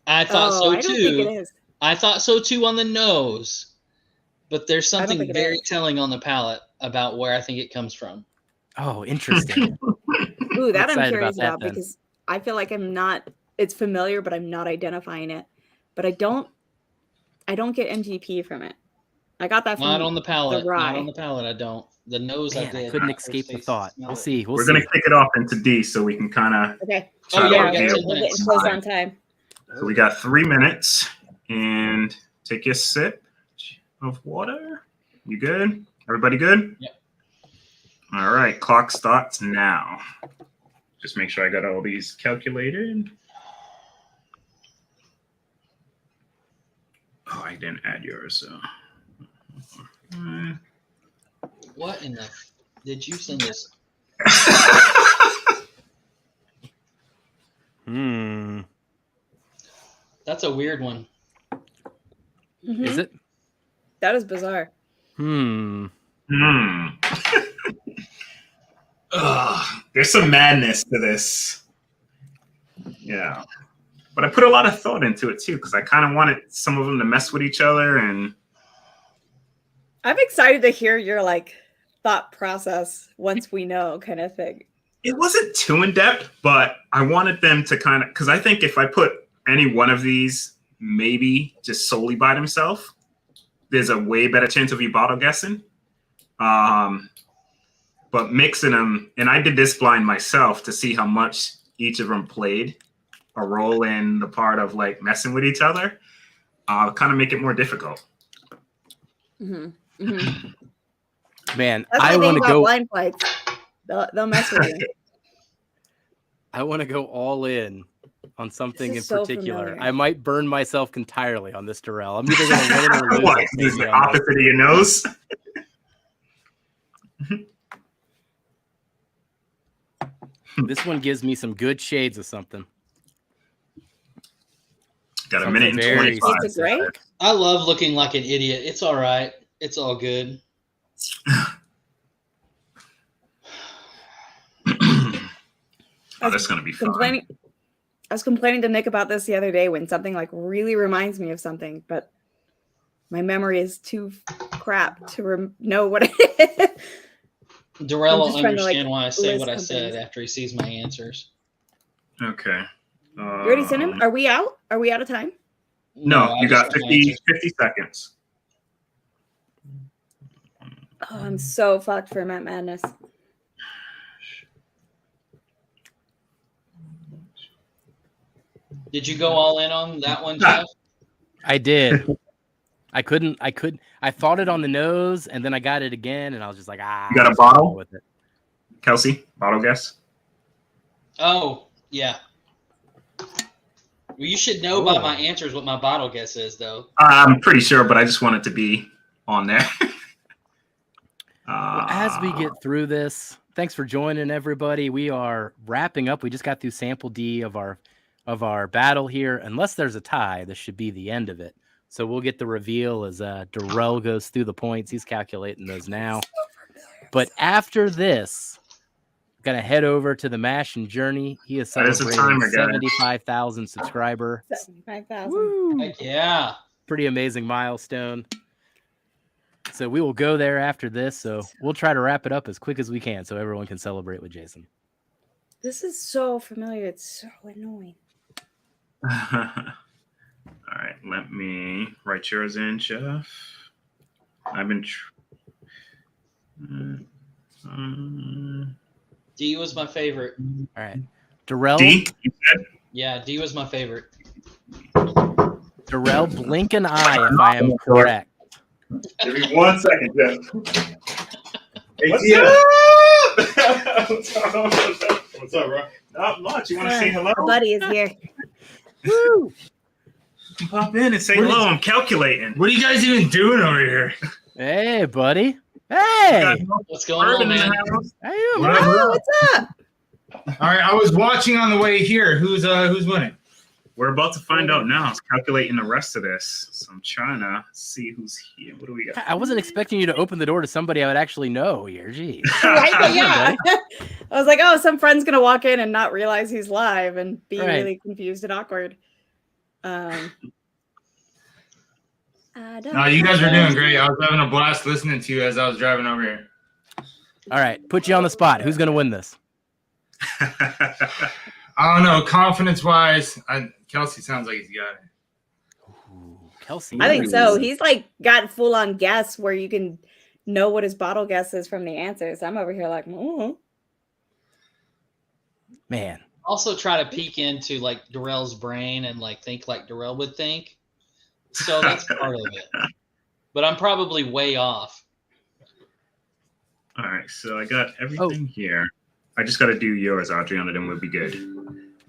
I thought so I don't think too. it is. I thought so too on the nose, but there's I don't something think it very is. telling on the palate about where I think it comes from. Oh, interesting. Ooh, that I'm excited curious about that about then. because I feel like I'm not. It's familiar, but I'm not identifying it. But I don't get MGP from it. I got that from Not on the palate. rye. Not on the palate. I don't. The nose. Man, I did. I couldn't First escape the taste, thought. smell We'll it. see. We'll We're see. gonna kick it off into D so we can kind of. Okay. Oh, yeah, we got 10 we're minutes. getting close on time. So we got 3 minutes, and take a sip of water. You good? Everybody good? Yep. All right. Clock starts now. Just make sure I got all these calculated. Oh, I didn't add yours, so. What in the? Did you send this? That's a weird one. Mhm. Is it? That is bizarre. Ugh, there's some madness to this. Yeah. But I put a lot of thought into it too, because I kind of wanted some of them to mess with each other. And I'm excited to hear your like thought process once we know kind of thing. it wasn't too in depth, but I wanted them to kind of, because I think if I put any one of these maybe just solely by themselves, there's a way better chance of you bottle guessing. But mixing them, and I did this blind myself to see how much each of them played a role in the part of like messing with each other, kind of make it more difficult. Mm-hmm. Mm-hmm. Man, That's I the want thing to about go. blind fights. They'll mess with you. I want to go all in on something in is so particular. familiar. I might burn myself entirely on this Durell. I'm either going to win or lose. What? it, Is maybe the on this. opposite of your nose? This one gives me some good shades of something. Got a Something minute and very 25. Is it gray? I love looking like an idiot. It's all right. It's all good. Oh, that's gonna be fun. I was complaining to Nick about this the other day when something like really reminds me of something, but my memory is too crap to know what it is. Durell will just trying to, like, understand why I say list what I companies. said after he sees my answers. Okay. You already sent him? Are we out? Are we out of time? No, I you got just got my 50 answers. seconds. Oh, I'm so fucked for Matt Madness. Did you go all in on that one, Jeff? I did. I couldn't. I thought it on the nose, and then I got it again, and I was just like, You got a I'll bottle? go with it. Kelsey, bottle guess? Oh, yeah. Well, you should know by my answers what my bottle guess is, though. I'm pretty sure, but I just want it to be on there. Well, as we get through this, thanks for joining, everybody. We are wrapping up. We just got through sample D of our battle here. Unless there's a tie, this should be the end of it. So we'll get the reveal as Durell goes through the points. He's calculating those now. But after this, gonna head over to the Mash and Journey. He is That is a celebrating timer, guys. 75,000 subscriber. 75,000. Woo! Heck yeah. Pretty amazing milestone. So we will go there after this. So we'll try to wrap it up as quick as we can so everyone can celebrate with Jason. This is so familiar. It's so annoying. All right, let me write yours in, Jeff. I've been. D was my favorite. All right. Durell, D, you said? Yeah, D was my favorite. Durell, blink an eye if I am correct. Give me 1 second, Jeff. Hey, What's up? What's up? What's up, bro? Not much. You want to say hello? Our buddy is here. Woo! Pop in and say hello. I'm calculating. What are you guys even doing over here? Hey, buddy. Hey. What's going on, man? How you, What man? up, bro? What's up? All right, I was watching on the way here. Who's winning? We're about to find out now. I was calculating the rest of this. So I'm trying to see who's here. What do we got? I wasn't expecting you to open the door to somebody I would actually know here. Jeez. Right? Yeah. I was like, oh, some friend's gonna walk in and not realize he's live and be Right. really confused and awkward. No, you guys are doing great. I was having a blast listening to you as I was driving over here. All right, put you on the spot. Who's going to win this? I don't know, confidence-wise, Kelsey sounds like he's got it. Ooh, Kelsey. I think so. He's like got full on guess where you can know what his bottle guess is from the answers. I'm over here like, Man. Also try to peek into like Durell's brain and like think like Durell would think. So that's part of it. But I'm probably way off. All right, so I got everything here. I just got to do yours, Adriana, then we'll be good.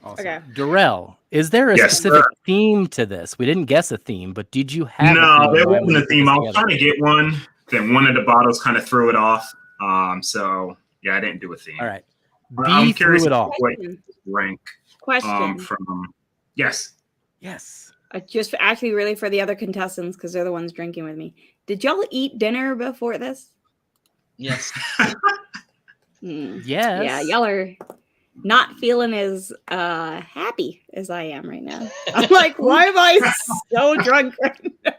Awesome. Okay. Durell, is there a Yes, specific sir. theme to this? We didn't guess a theme, but did you have No, a there theme? wasn't a theme. I was trying to get one. Then one of the bottles kind of threw it off. So, yeah, I didn't do a theme. All right. But I'm B curious through it all. what rank question. from... Yes. Yes. Just actually really for the other contestants because they're the ones drinking with me. Did y'all eat dinner before this? Yes. Yes. Yeah, y'all are not feeling as happy as I am right now. I'm like, why am I so drunk right now?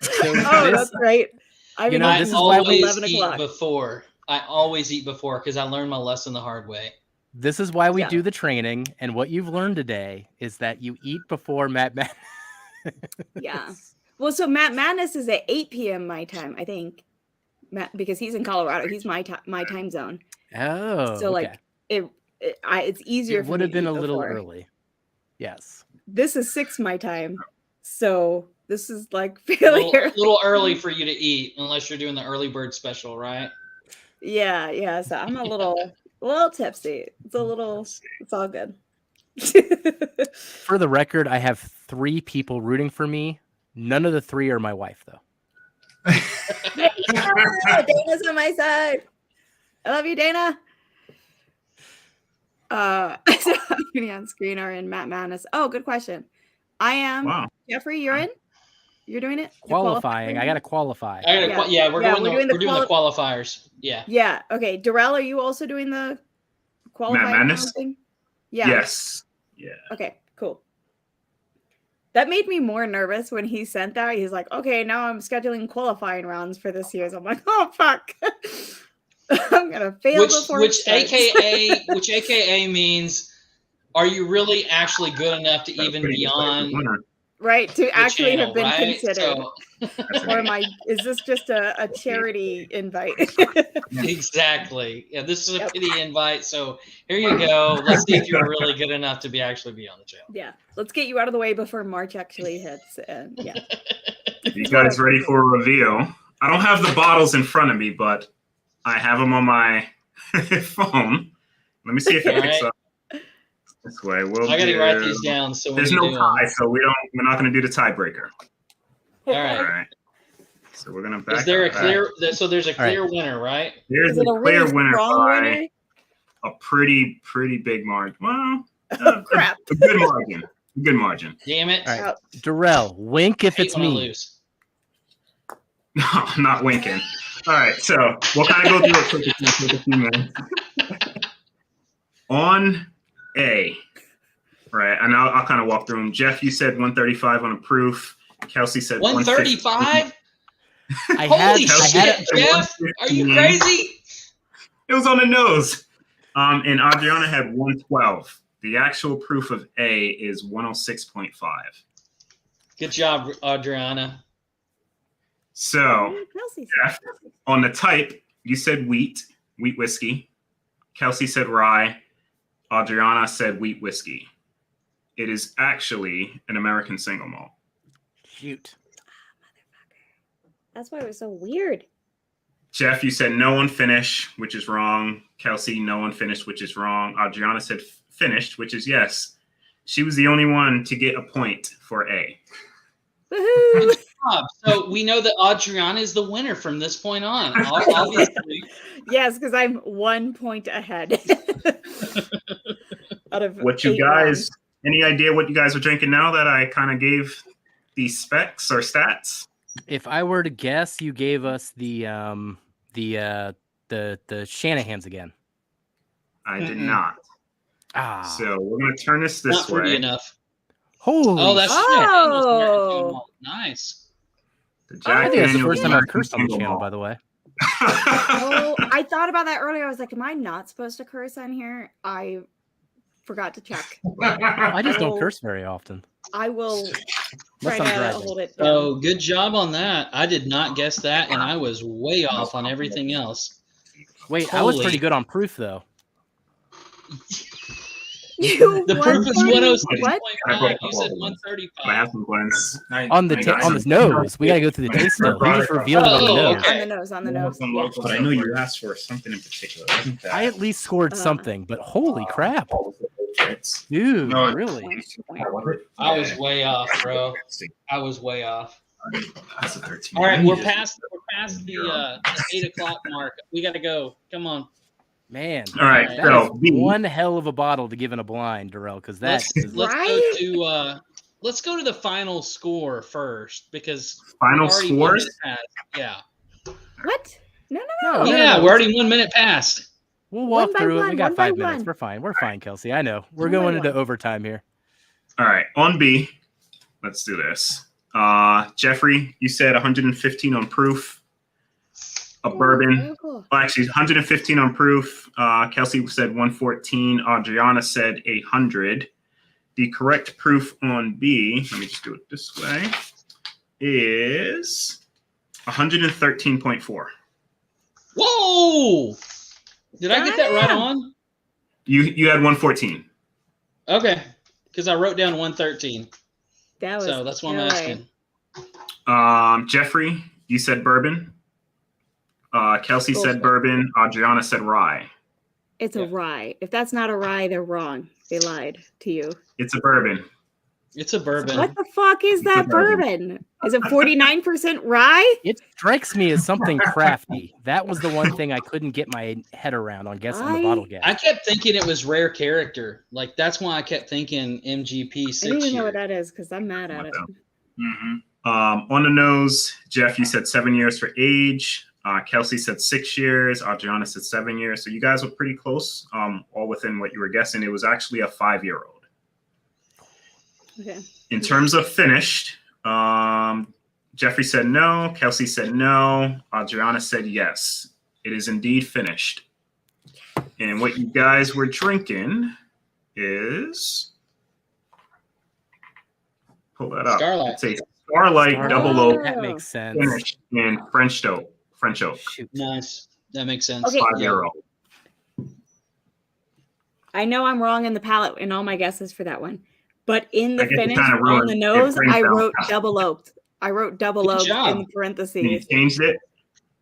So Oh, this- that's right. I've been know, I this eating is why since we- always 11 eat o'clock. before. I always eat before because I learned my lesson the hard way. This is why we Yeah. do the training, and what you've learned today is that you eat before Matt. Yeah. Well, so Matt Madness is at 8 p.m. my time, I think. Matt, because he's in Colorado, he's my time zone. Oh, So like it's easier. it for would me have to been eat a little before. early. Yes. This is 6 my time, so this is like A fairly little, early. little early for you to eat unless you're doing the early bird special, right? Yeah. So I'm a little tipsy. It's all good. For the record, I have 3 people rooting for me. None of the 3 are my wife, though. Dana's on my side. I love you, Dana. So on screen are in Matt Madness. Oh, good question. I am. Wow. Jeffrey, you're in. You're doing it. You're Qualifying. I got to qualify. We're doing the qualifiers. Yeah. Yeah. Okay. Durell, are you also doing the qualifying Madness? thing? Yeah. Yes. Yeah. Okay. Cool. That made me more nervous when he sent that. He's like, "Okay, now I'm scheduling qualifying rounds for this year." So I'm like, "Oh fuck, I'm gonna fail before." Which AKA means, are you really actually good enough to even be on right to the actually channel, have been right? considered? So, Or is this just a charity invite? exactly. Yeah, this is a Yep. pity invite. So here you go. Let's see if you're really good enough to actually be on the channel. Yeah, let's get you out of the way before March actually hits. And yeah, You guys ready for a reveal? I don't have the bottles in front of me, but I have them on my phone. Let me see if it picks up this way. I got to write these down. So when There's you no do tie, so we're not going to do the tiebreaker. all All right. right. So we're going to back Is there a up. clear? So there's a All right. clear winner, right? There's is a it a clear really winner strong by winner? a pretty big margin. Well, Oh, crap. a good margin. A good margin. Damn it! All right. Durell, wink if Hate it's when I me. lose. No, I'm not winking. All right, so we'll kind of go through it quick in a few minutes. On A, right, and I'll kind of walk through them. Jeff, you said 135 on a proof. Kelsey said 135. I Holy had shit, Jeff! Are you crazy? It was on the nose. And Adriana had 112. The actual proof of A is 106.5. Good job, Adriana. So, Kelsey's Jeff, on the type, you said wheat whiskey. Kelsey said rye. Adriana said wheat whiskey. It is actually an American single malt. Shoot. That's why it was so weird. Jeff, you said no unfinished, which is wrong. Kelsey, no unfinished, which is wrong. Adriana said finished, which is yes. She was the only one to get a point for A. Woohoo! So we know that Adriana is the winner from this point on. Obviously. Yes, because I'm 1 point ahead. Out of What you 8 guys, rounds. any idea what you guys are drinking now that I kind of gave these specs or stats? If I were to guess, you gave us the Shanahans again. I did not. Ah, So we're going to turn this Not fruity way. enough. holy! Oh, that's shit. right. Nice. The I Jack think that's the Daniel's first time I've American cursed on the Single channel, Malt. by the way. Oh, I thought about that earlier. I was like, am I not supposed to curse on here? I forgot to check. I just don't Oh. curse very often. I will try Unless I'm to driving. hold it down. So good job on that. I did not guess that, and I was way off on everything else. Wait, I was pretty Holy- good on proof though. You The proof is 130 what? 106.5. You said I have 135. some blends. On the I on the nose, we gotta go through the taste still. He just revealed it on the Oh, nose. okay. On the nose, on the nose. Yeah. But I know you asked for something in particular. Wasn't that? I at least scored something, but holy crap, It's dude! No, Really? I was way off, bro. I was way off. That's a 13. All right, we're past the 8 o'clock mark. We got to go. Come on. Man. All right, That so is B. one hell of a bottle to give in a blind, Durell, because that is Let's go to the final score first because Final we're already scores? 1 minute past. Yeah. What? No. No, Yeah, no. we're already 1 minute past. We'll walk One by through it. one, We got one by 5 minutes. one. We're fine. We're fine, Kelsey. I know. We're One by going into one. overtime here. All right, on B, let's do this. Jeffrey, you said 115 on proof. A bourbon. Cool. Well, actually, 115 on proof. Kelsey said 114. Adriana said 800. The correct proof on B, let me just do it this way, is 113.4. Whoa! Did I get that right Damn. on? You had 114. Okay, because I wrote down 113. That was So that's what I'm killer. asking. Jeffrey, you said bourbon. Kelsey Go said for it. bourbon. Adriana said rye. It's a Yeah. rye. If that's not a rye, they're wrong. They lied to you. It's a bourbon. It's a bourbon. What the fuck is It's a that bourbon? Is it 49% rye? It strikes me as something crafty. That was the one thing I couldn't get my head around on guessing the bottle gap. I kept thinking it was rare character. Like that's why I kept thinking MGP I 6 don't even know what year. that is because I'm mad at it. On the nose, Jeff, you said 7 years for age. Kelsey said 6 years. Adriana said 7 years. So you guys were pretty close, all within what you were guessing. It was actually a 5-year-old. Okay. In terms of finished, Jeffrey said no. Kelsey said no. Adriana said yes. It is indeed finished. And what you guys were drinking is, pull that up. Starlight. It's a Starlight Double Oh. Oak That makes sense. finished in French oak. French oak. Shoot. Nice. That makes sense. Okay. 5-year-old. I know I'm wrong in the palate in all my guesses for that one. But in the I guess it finish kinda on ruined the it. nose, Brings I down. wrote double oaked. I wrote double Good oaked job. in the And you parentheses. changed it.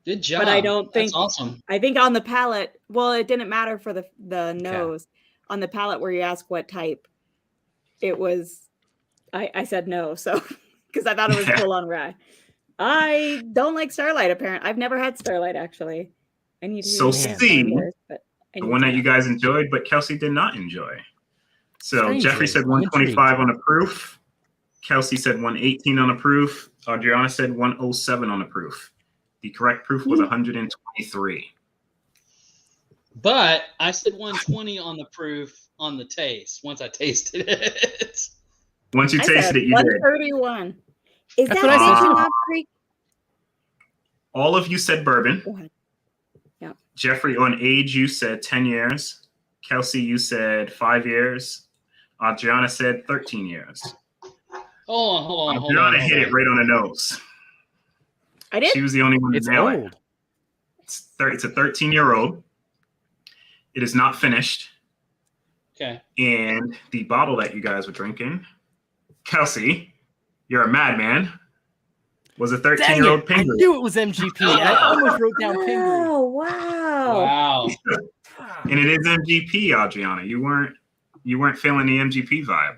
Good job. But I don't think- That's awesome. I think on the palate, well, it didn't matter for the nose. On the palate where you ask what type, it was, I said no. So, because I thought it was Yeah. full on rye. I don't like Starlight, apparently. I've never had Starlight, actually. I need to So use it C, more, but I The need one to that you know. guys enjoyed, but Kelsey did not enjoy. So Strangely, Jeffrey said I'm 125 on the proof. Kelsey said 118 on the proof. Adriana said 107 on the proof. The correct proof was 123. But I said 120 on the proof on the taste once I tasted it. Once you I tasted said it, you did. 131. Is That's that what I said, making too. up Creek? All of you said bourbon. What? Jeffrey, on age, you said 10 years. Kelsey, you said 5 years. Adriana said 13 years. Hold on. Adriana hit it right on the nose. I did? She was the only one to It's nail it. old. It's a 13-year-old. It is not finished. Okay. And the bottle that you guys were drinking, Kelsey, you're a madman, was a Dang 13-year-old it! I penguin. knew it was MGP. I almost wrote down Pingree. Oh, wow. Wow. And it is MGP, Adriana. You weren't feeling the MGP vibe.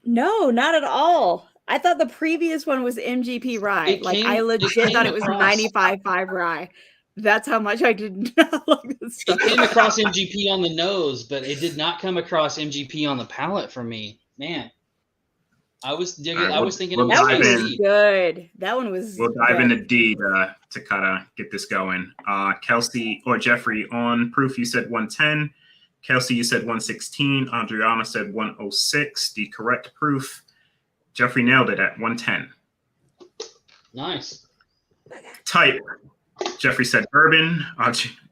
No, not at all. I thought the previous one was MGP rye. I legit thought it was 95.5 rye. That's how much I did not like this stuff. It came across MGP on the nose, but it did not come across MGP on the palate for me. Man, I was digging. I was thinking it was that one was good. That one was. We'll dive into D to kind of get this going. Kelsey or Jeffrey, on proof, you said 110. Kelsey, you said 116. Adriana said 106. The correct proof. Jeffrey nailed it at 110. Nice. Type. Jeffrey said bourbon.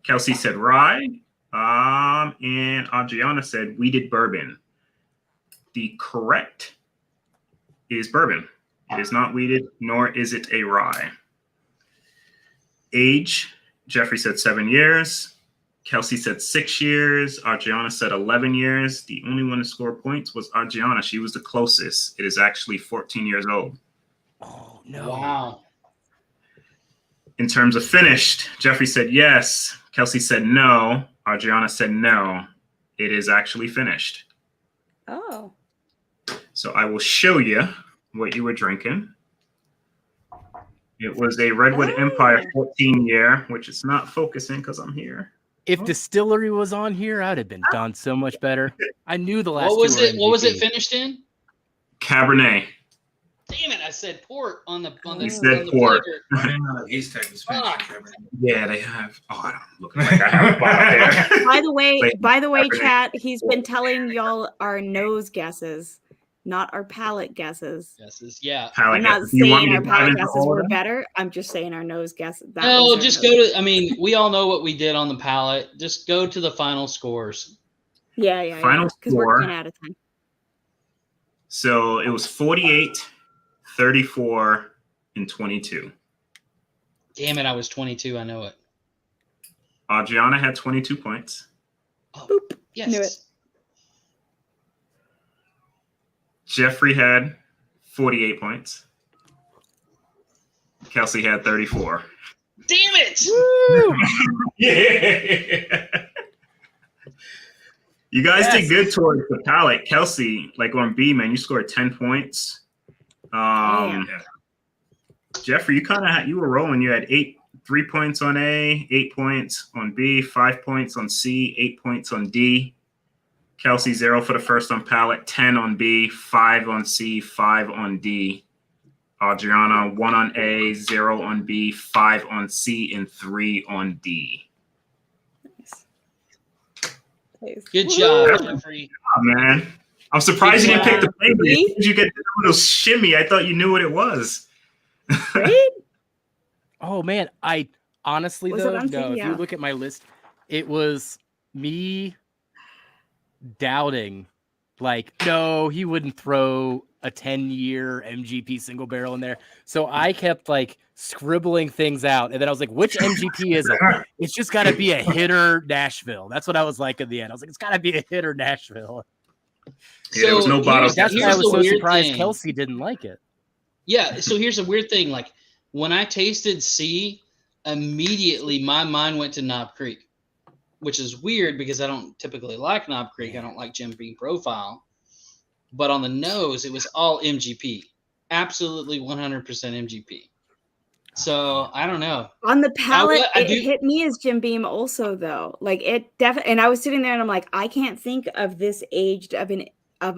Kelsey said rye. And Adriana said wheated bourbon. The correct is bourbon. It is not wheated, nor is it a rye. Age. Jeffrey said 7 years. Kelsey said 6 years. Adriana said 11 years. The only one to score points was Adriana. She was the closest. It is actually 14 years old. Oh, no. Wow. In terms of finished, Jeffrey said yes. Kelsey said no. Adriana said no. It is actually finished. Oh. So I will show you what you were drinking. It was a Redwood Empire 14 year, which is not focusing because I'm here. If distillery was on here, I'd have been done so much better. I knew the last. What was two were it? What was it MVP. finished in? Cabernet. Damn it! I said port on the. You said port. I didn't know that Ace Tech was finished. Yeah, they have. Oh, I don't look like I have a bottle there. By the way, chat, he's been telling y'all our nose guesses, not our palate guesses. Guesses, yeah. I'm not saying our palate guesses were better. I'm just saying our nose guesses. No, just go to. I mean, we all know what we did on the palate. Just go to the final scores. Yeah. Final because we're score. running out of time. So it was 48, 34, and 22. Damn it! I was 22. I know it. Adriana had 22 points. Oh, Boop. yes. Knew it. Jeffrey had 48 points. Kelsey had 34. Damn it! Yeah. You guys did good towards the palate. Kelsey, like on B, man, you scored 10 points. Jeffrey, you were rolling. You had 3 points on A, 8 points on B, 5 points on C, 8 points on D. Kelsey, 0 for the first on palate, 10 on B, 5 on C, 5 on D. Adriana, 1 on A, 0 on B, 5 on C, and 3 on D. Nice. Good job, Jeffrey. Oh, man. I'm surprised you didn't pick the flavor. You get the little shimmy. I thought you knew what it was. Right? Oh man, I honestly Was though, it on no. TV? If Yeah. you look at my list, it was me doubting, like, no, he wouldn't throw a 10-year MGP single barrel in there. So I kept like scribbling things out, and then I was like, which MGP is it? It's just got to be a hitter Nashville. That's what I was like in the end. I was like, it's got to be a hitter Nashville. Yeah, there was no bottle. That's why I here's was the so weird surprised thing. Kelsey didn't like it. Yeah, so here's a weird thing. Like, when I tasted C, immediately my mind went to Knob Creek, which is weird because I don't typically like Knob Creek. I don't like Jim Beam Profile. But on the nose, it was all MGP. Absolutely 100% MGP. So, I don't know. On the palate, I it do- hit me as Jim Beam also, though. Like, it definitely, and I was sitting there and I'm like, I can't think of this aged of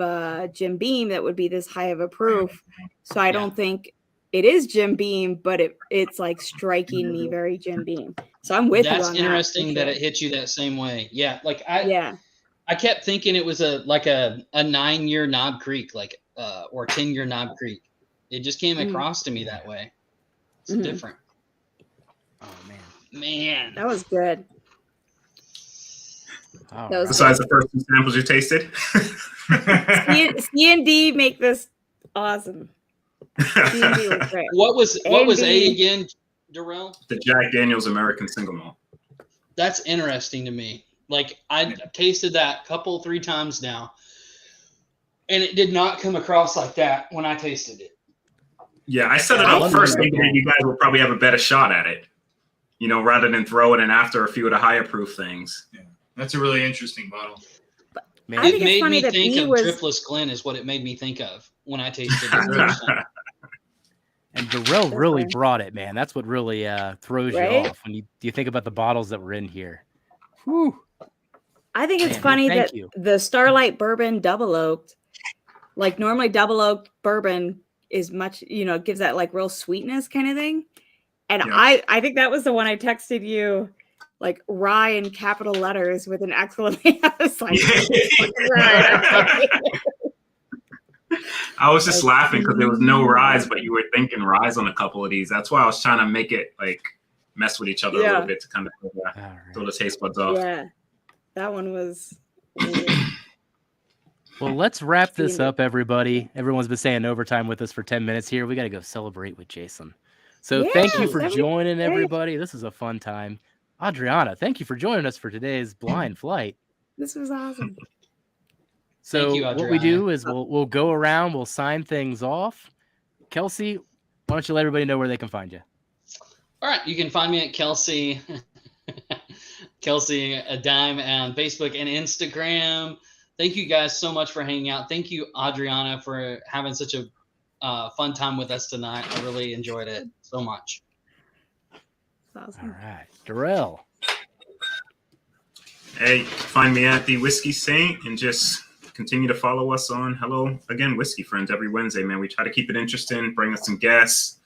a Jim Beam that would be this high of a proof. So I don't think it is Jim Beam, but it's like striking me very Jim Beam. So I'm with you on that. That's interesting that it hit you that same way. Yeah, like I kept thinking it was a 9-year Knob Creek, or 10-year Knob Creek. It just came across to me that way. It's different. Oh Man. That was good. All That was Besides the first 2 samples you tasted. C and D make this awesome. C and D was great. What was A A again, Durell? The Jack Daniel's American Single Malt. That's interesting to me. Like, I tasted that 3 times now, and it did not come across like that when I tasted it. Yeah, I set it up first thinking you guys will probably have a better shot at it, rather than throw it in after a few of the higher proof things. Yeah, that's a really interesting bottle. Man, I think It it's made funny me that think B of was- Dripless Glen is what it made me think of when I tasted it. and Durell So really fun. brought it, man. That's what really throws you Right? off when you think about the bottles that were in here. Whew. I think it's Man, well, funny thank that you. the Starlight Bourbon double oaked, like normally double oaked bourbon is much, gives that like real sweetness kind of thing. And Yeah. I think that was the one I texted you, like rye in capital letters with an exclamation. I was like, right. I was just Like, laughing because there was no rise, but you were thinking rise on a couple of these. That's why I was trying to make it like mess with each other a Yeah. little bit to kind of All right. throw the taste buds off. Yeah, that one was. Well, let's wrap this Fiended. up, everybody. Everyone's been staying overtime with us for 10 minutes here. We got to go celebrate with Jason. So thank you Yeah, for that'd be joining, great. everybody. This is a fun time. Adriana, thank you for joining us for today's blind flight. This was awesome. So Thank you, what we Adriana. do is we'll go around, we'll sign things off. Kelsey, why don't you let everybody know where they can find you? All right, you can find me at Kelsey a Dime on Facebook and Instagram. Thank you guys so much for hanging out. Thank you, Adriana, for having such a fun time with us tonight. I really enjoyed it so much. That's All awesome. right, Durell. Hey, find me at the Whiskey Saint and just continue to follow us on Hello Again Whiskey Friends every Wednesday, man. We try to keep it interesting, bring us some guests,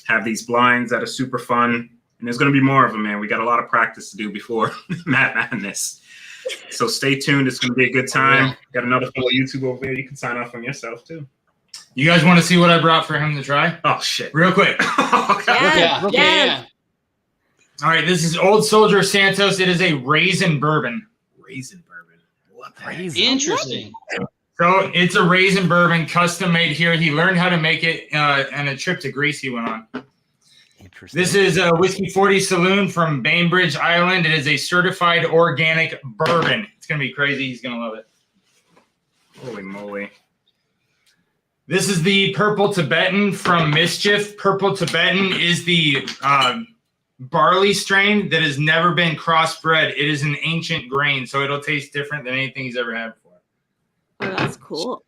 have these blinds that are super fun. And there's going to be more of them, man. We got a lot of practice to do before Matt Madness. So stay tuned. It's going to be a good time. Got another fellow YouTube over there. You can sign off on yourself, too. You guys want to see what I brought for him to try? Oh, shit. Real quick. Yeah. All right, this is Old Soldier Santos. It is a raisin bourbon. Raisin bourbon. What the Raisin. Interesting. So it's a raisin bourbon, custom made here. He learned how to make it on a trip to Greece he went on. Interesting. This is a Whiskey 40 Saloon from Bainbridge Island. It is a certified organic bourbon. It's going to be crazy. He's going to love it. Holy moly. This is the Purple Tibetan from Mischief. Purple Tibetan is the barley strain that has never been crossbred. It is an ancient grain, so it'll taste different than anything he's ever had before. Oh, that's cool.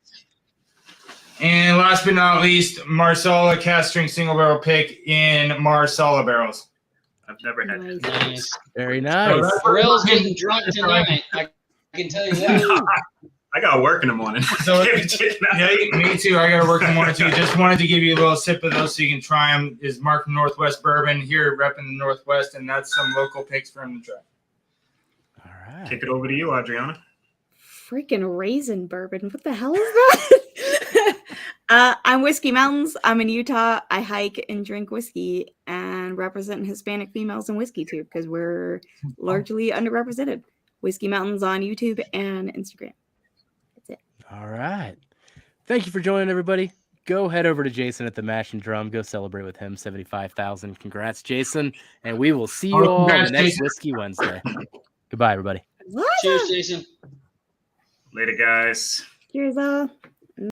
And last but not least, Marsala cast string single barrel pick in Marsala barrels. I've never had Nice. Nice. Very nice. Pharrell's getting drunk tonight. I can tell you that. I got work in the morning. So, yeah, me too. I got to work in the morning too. Just wanted to give you a little sip of those so you can try them. Is Mark from Northwest Bourbon here repping the Northwest, and that's some local picks for him to try. All right. Kick it over to you, Adriana. Freaking raisin bourbon. What the hell is that? I'm Whiskey Mountains. I'm in Utah. I hike and drink whiskey and represent Hispanic females in whiskey too, because we're largely underrepresented. Whiskey Mountains on YouTube and Instagram. That's it. All right. Thank you for joining, everybody. Go head over to Jason at the Mash and Drum. Go celebrate with him. 75,000. Congrats, Jason. And we will see you all on congrats, the next Jason. Whiskey Wednesday. Goodbye, everybody. What? Cheers, Jason. Later, guys. Cheers, all.